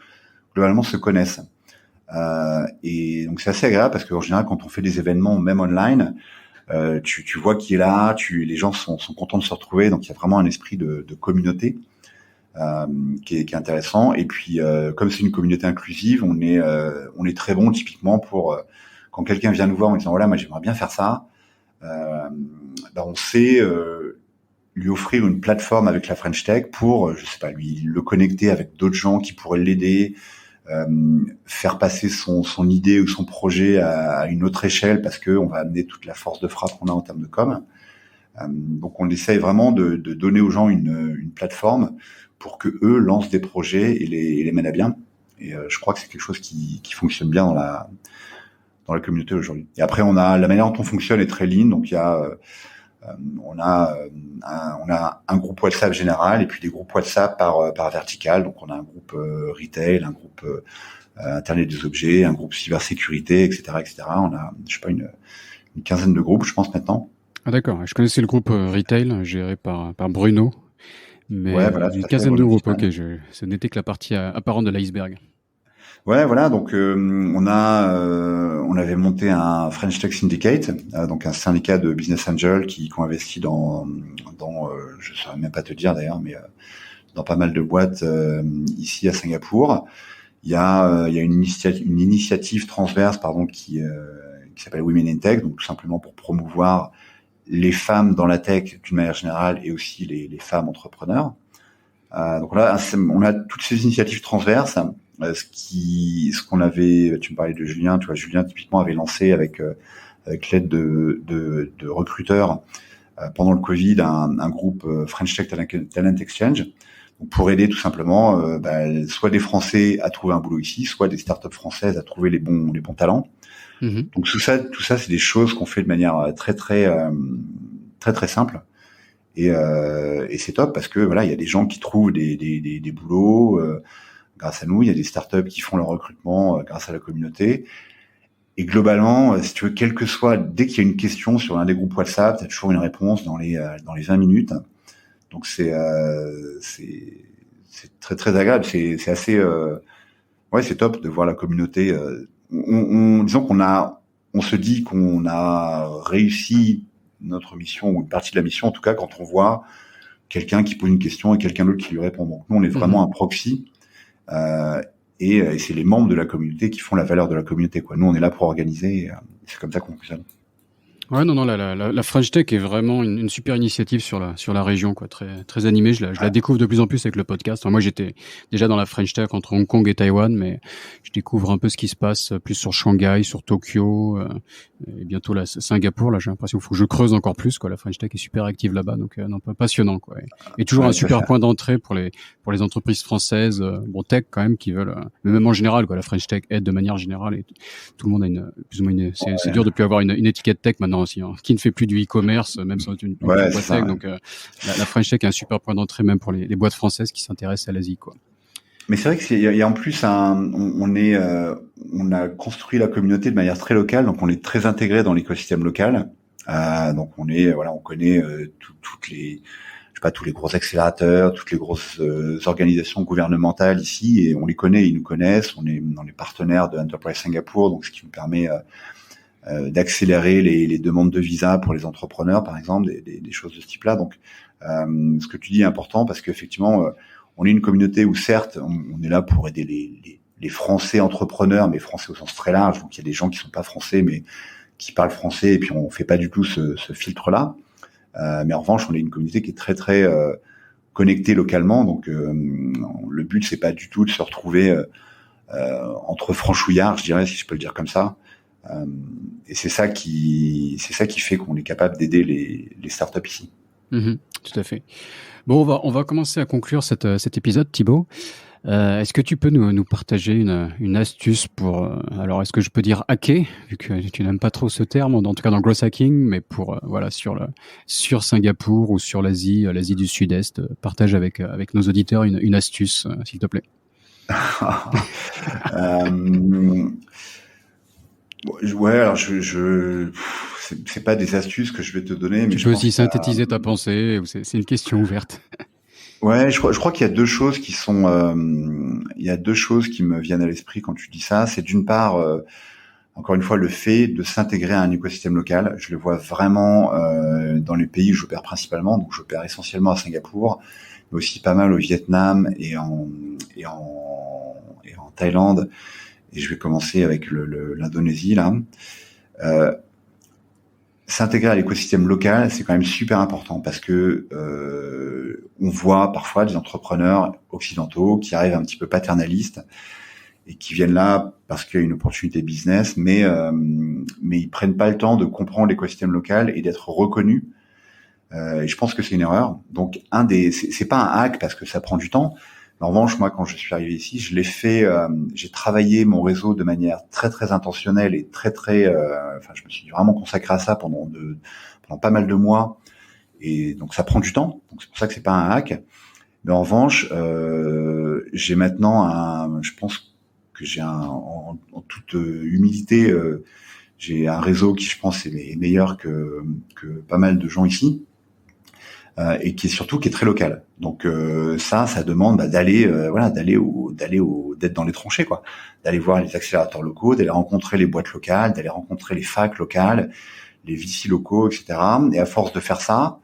globalement, se connaissent. Et donc, c'est assez agréable parce qu'en général, quand on fait des événements, même online, tu vois qui est là, les gens sont contents de se retrouver. Donc, il y a vraiment un esprit de communauté qui est intéressant. Et puis, comme c'est une communauté inclusive, on est très bon typiquement pour quand quelqu'un vient nous voir en disant voilà, moi j'aimerais bien faire ça. On sait lui offrir une plateforme avec la French Tech pour, je sais pas, lui le connecter avec d'autres gens qui pourraient l'aider, faire passer son idée ou son projet à une autre échelle parce que on va amener toute la force de frappe qu'on a en termes de com. Donc on essaye vraiment de donner aux gens une plateforme pour que eux lancent des projets et les mènent à bien. Et je crois que c'est quelque chose qui fonctionne bien dans la communauté aujourd'hui. Et après on a la manière dont on fonctionne est très lean, donc il y a on a un groupe WhatsApp général et puis des groupes WhatsApp par vertical. Donc on a un groupe retail, un groupe Internet des objets, un groupe cybersécurité, etc., etc. On a, je sais pas, une quinzaine de groupes, je pense maintenant. Ah d'accord, je connaissais le groupe retail géré par Bruno, mais Ouais, voilà, tout une à fait. quinzaine de Bruno groupes. Wiesmann. Ok, ce n'était que la partie apparente de l'iceberg. Ouais, voilà. Donc on avait monté un French Tech Syndicate, donc un syndicat de business angels qui ont investi dans je saurais même pas te dire d'ailleurs, mais dans pas mal de boîtes ici à Singapour. Il y a une initiative transverse, pardon, qui s'appelle Women in Tech, donc tout simplement pour promouvoir les femmes dans la tech d'une manière générale et aussi les femmes entrepreneurs. Donc là, on a toutes ces initiatives transverses. Ce qu'on avait, tu me parlais de Julien, tu vois, Julien typiquement avait lancé avec l'aide de recruteurs pendant le Covid un groupe French Tech Talent Exchange pour aider tout simplement soit des Français à trouver un boulot ici, soit des startups françaises à trouver les bons talents. Mm-hmm. Donc tout ça c'est des choses qu'on fait de manière très simple. Et c'est top parce que voilà, il y a des gens qui trouvent des boulots grâce à nous, il y a des startups qui font leur recrutement grâce à la communauté. Et globalement, si tu veux, dès qu'il y a une question sur l'un des groupes WhatsApp, tu as toujours une réponse dans les 20 minutes. Donc c'est très très agréable, c'est assez ouais, c'est top de voir la communauté disons on se dit qu'on a réussi notre mission ou une partie de la mission en tout cas quand on voit quelqu'un qui pose une question et quelqu'un d'autre qui lui répond. Donc nous on est vraiment un proxy et c'est les membres de la communauté qui font la valeur de la communauté, quoi. Nous on est là pour organiser, c'est comme ça qu'on fonctionne. Ouais, non, la French Tech est vraiment une super initiative sur la région, quoi. Très, très animée. Je la découvre de plus en plus avec le podcast. Enfin, moi, j'étais déjà dans la French Tech entre Hong Kong et Taïwan, mais je découvre un peu ce qui se passe plus sur Shanghai, sur Tokyo, et bientôt là, Singapour. Là, j'ai l'impression qu'il faut que je creuse encore plus, quoi. La French Tech est super active là-bas, donc non, passionnant, quoi. Et toujours un super point d'entrée pour les entreprises françaises, bon, tech quand même, qui veulent, mais même en général, quoi. La French Tech aide de manière générale et tout le monde a plus ou moins c'est dur de plus avoir une étiquette tech maintenant aussi, hein, qui ne fait plus du e-commerce, même sans une boîte tech. Donc la French Tech est un super point d'entrée même pour les boîtes françaises qui s'intéressent à l'Asie, quoi. Mais c'est vrai que il y a en plus on a construit la communauté de manière très locale, donc on est très intégré dans l'écosystème local. Donc on connaît toutes les, je sais pas, tous les gros accélérateurs, toutes les grosses organisations gouvernementales ici, et on les connaît, ils nous connaissent. On est partenaires de Enterprise Singapour, donc ce qui nous permet d'accélérer les demandes de visa pour les entrepreneurs, par exemple, des choses de ce type-là. Donc, ce que tu dis est important parce qu'effectivement, on est une communauté où certes, on est là pour aider les Français entrepreneurs, mais Français au sens très large. Donc, il y a des gens qui sont pas Français, mais qui parlent français, et puis on fait pas du tout ce filtre-là. Mais en revanche, on est une communauté qui est très très connectée localement. Donc, le but c'est pas du tout de se retrouver entre franchouillards, je dirais, si je peux le dire comme ça. Et c'est ça qui fait qu'on est capable d'aider les startups ici. Tout à fait. Bon, on va commencer à conclure cet épisode, Thibaut. Est-ce que tu peux nous partager une astuce pour, alors est-ce que je peux dire hacker, vu que tu n'aimes pas trop ce terme, en tout cas dans le growth hacking, mais pour voilà sur Singapour ou sur l'Asie du Sud-Est, partage avec nos auditeurs une astuce, s'il te plaît. Ouais, alors c'est pas des astuces que je vais te donner, mais tu peux aussi synthétiser ta pensée, ou c'est une question ouverte. Ouais, je crois qu'il y a deux choses qui me viennent à l'esprit quand tu dis ça. C'est d'une part, encore une fois, le fait de s'intégrer à un écosystème local. Je le vois vraiment dans les pays où j'opère principalement. Donc, j'opère essentiellement à Singapour, mais aussi pas mal au Vietnam et en Thaïlande. Et je vais commencer avec l'Indonésie là. S'intégrer à l'écosystème local, c'est quand même super important parce que on voit parfois des entrepreneurs occidentaux qui arrivent un petit peu paternalistes et qui viennent là parce qu'il y a une opportunité business, mais ils prennent pas le temps de comprendre l'écosystème local et d'être reconnus. Et je pense que c'est une erreur. Donc c'est pas un hack parce que ça prend du temps. En revanche, moi, quand je suis arrivé ici, je l'ai fait. J'ai travaillé mon réseau de manière très très intentionnelle et très très. Je me suis vraiment consacré à ça pendant pas mal de mois. Et donc ça prend du temps. Donc c'est pour ça que c'est pas un hack. Mais en revanche, j'ai maintenant je pense que j'ai en toute humilité, j'ai un réseau qui, je pense, est meilleur que pas mal de gens ici. Et qui est très local. Donc ça demande d'être dans les tranchées, quoi, d'aller voir les accélérateurs locaux, d'aller rencontrer les boîtes locales, d'aller rencontrer les facs locales, les VC locaux, etc. Et à force de faire ça,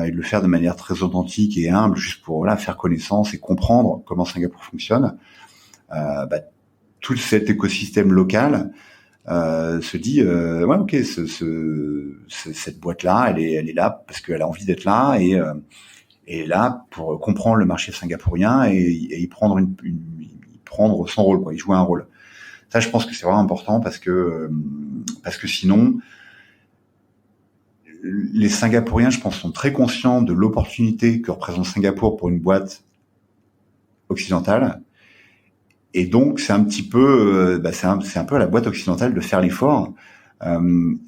et de le faire de manière très authentique et humble, juste pour faire connaissance et comprendre comment Singapour fonctionne, tout cet écosystème local se dit ok, cette boîte là elle est là parce qu'elle a envie d'être là et est là pour comprendre le marché singapourien et y prendre prendre son rôle, quoi, y jouer un rôle. Ça, je pense que c'est vraiment important parce que sinon les Singapouriens, je pense, sont très conscients de l'opportunité que représente Singapour pour une boîte occidentale. Et donc, c'est un petit peu, c'est un peu à la boîte occidentale de faire l'effort.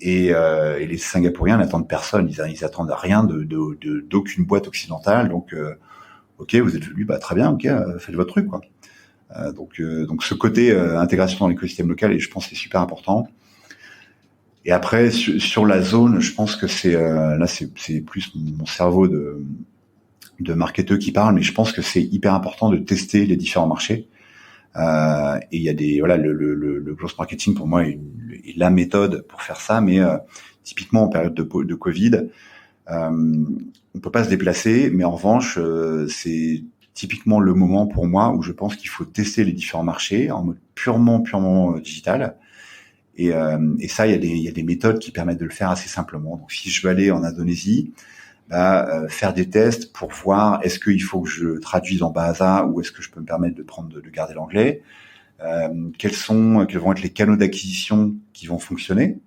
Et les Singapouriens n'attendent personne. Ils attendent rien d'aucune boîte occidentale. Donc, ok, vous êtes venu, très bien, ok, faites votre truc, quoi. Donc, ce côté intégration dans l'écosystème local, et je pense que c'est super important. Et après, sur la zone, je pense que c'est plus mon cerveau de marketeur qui parle, mais je pense que c'est hyper important de tester les différents marchés. Et il y a le growth marketing pour moi est la méthode pour faire ça, mais typiquement en période de Covid, on peut pas se déplacer, mais en revanche c'est typiquement le moment pour moi où je pense qu'il faut tester les différents marchés en mode purement digital. Et ça, il y a des méthodes qui permettent de le faire assez simplement. Donc si je veux aller en Indonésie, faire des tests pour voir est-ce qu'il faut que je traduise en Bahasa ou est-ce que je peux me permettre de garder l'anglais, quels vont être les canaux d'acquisition qui vont fonctionner,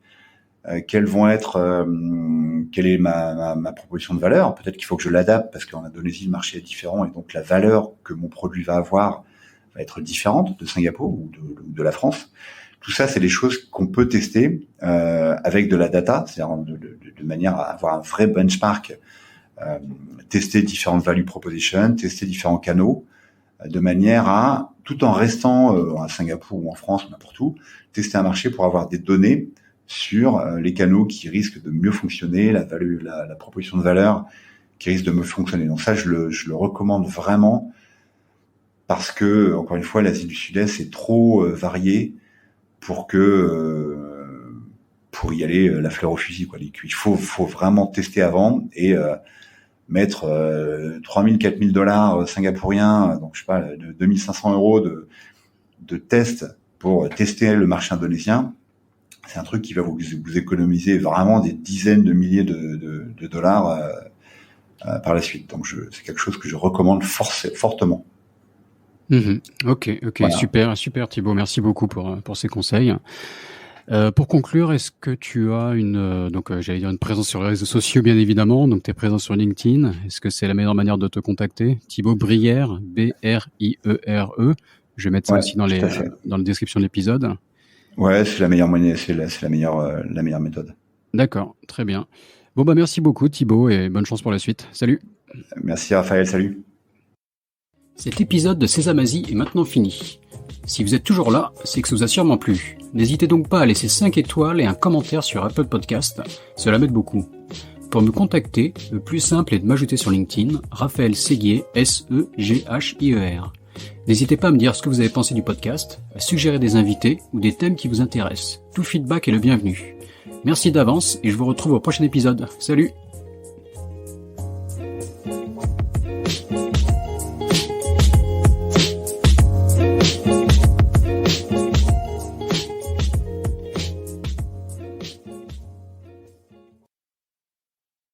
quelle est ma proposition de valeur. Peut-être qu'il faut que je l'adapte parce qu'en Indonésie le marché est différent et donc la valeur que mon produit va avoir va être différente de Singapour ou de la France. Tout ça, c'est des choses qu'on peut tester avec de la data, c'est-à-dire de manière à avoir un vrai benchmark, tester différentes value propositions, tester différents canaux, de manière à, tout en restant à Singapour ou en France ou n'importe où, tester un marché pour avoir des données sur les canaux qui risquent de mieux fonctionner, la proposition de valeur qui risque de mieux fonctionner. Donc ça, je le recommande vraiment parce que, encore une fois, l'Asie du Sud-Est est trop variée pour y aller la fleur au fusil, quoi. Il faut vraiment tester avant et mettre 3 000, 4 000 dollars singapouriens, donc je sais pas, de 2 500 euros de tests pour tester le marché indonésien. C'est un truc qui va vous économiser vraiment des dizaines de milliers de dollars par la suite. Donc c'est quelque chose que je recommande fortement. Ok, voilà. Super Thibaut, merci beaucoup pour ces conseils. Pour conclure, est-ce que tu as une présence sur les réseaux sociaux, bien évidemment, donc tu es présent sur LinkedIn. Est-ce que c'est la meilleure manière de te contacter? Thibaut Brière, B-R-I-E-R-E. Je vais mettre ça aussi dans la description de l'épisode. Ouais, c'est la meilleure monnaie, c'est la meilleure méthode. D'accord, très bien. Bon, merci beaucoup Thibaut et bonne chance pour la suite. Salut. Merci Raphaël, salut. Cet épisode de Sésame Asie est maintenant fini. Si vous êtes toujours là, c'est que ça vous a sûrement plu. N'hésitez donc pas à laisser 5 étoiles et un commentaire sur Apple Podcast, cela m'aide beaucoup. Pour me contacter, le plus simple est de m'ajouter sur LinkedIn, Raphaël Séguier, S-E-G-H-I-E-R. N'hésitez pas à me dire ce que vous avez pensé du podcast, à suggérer des invités ou des thèmes qui vous intéressent. Tout feedback est le bienvenu. Merci d'avance et je vous retrouve au prochain épisode. Salut!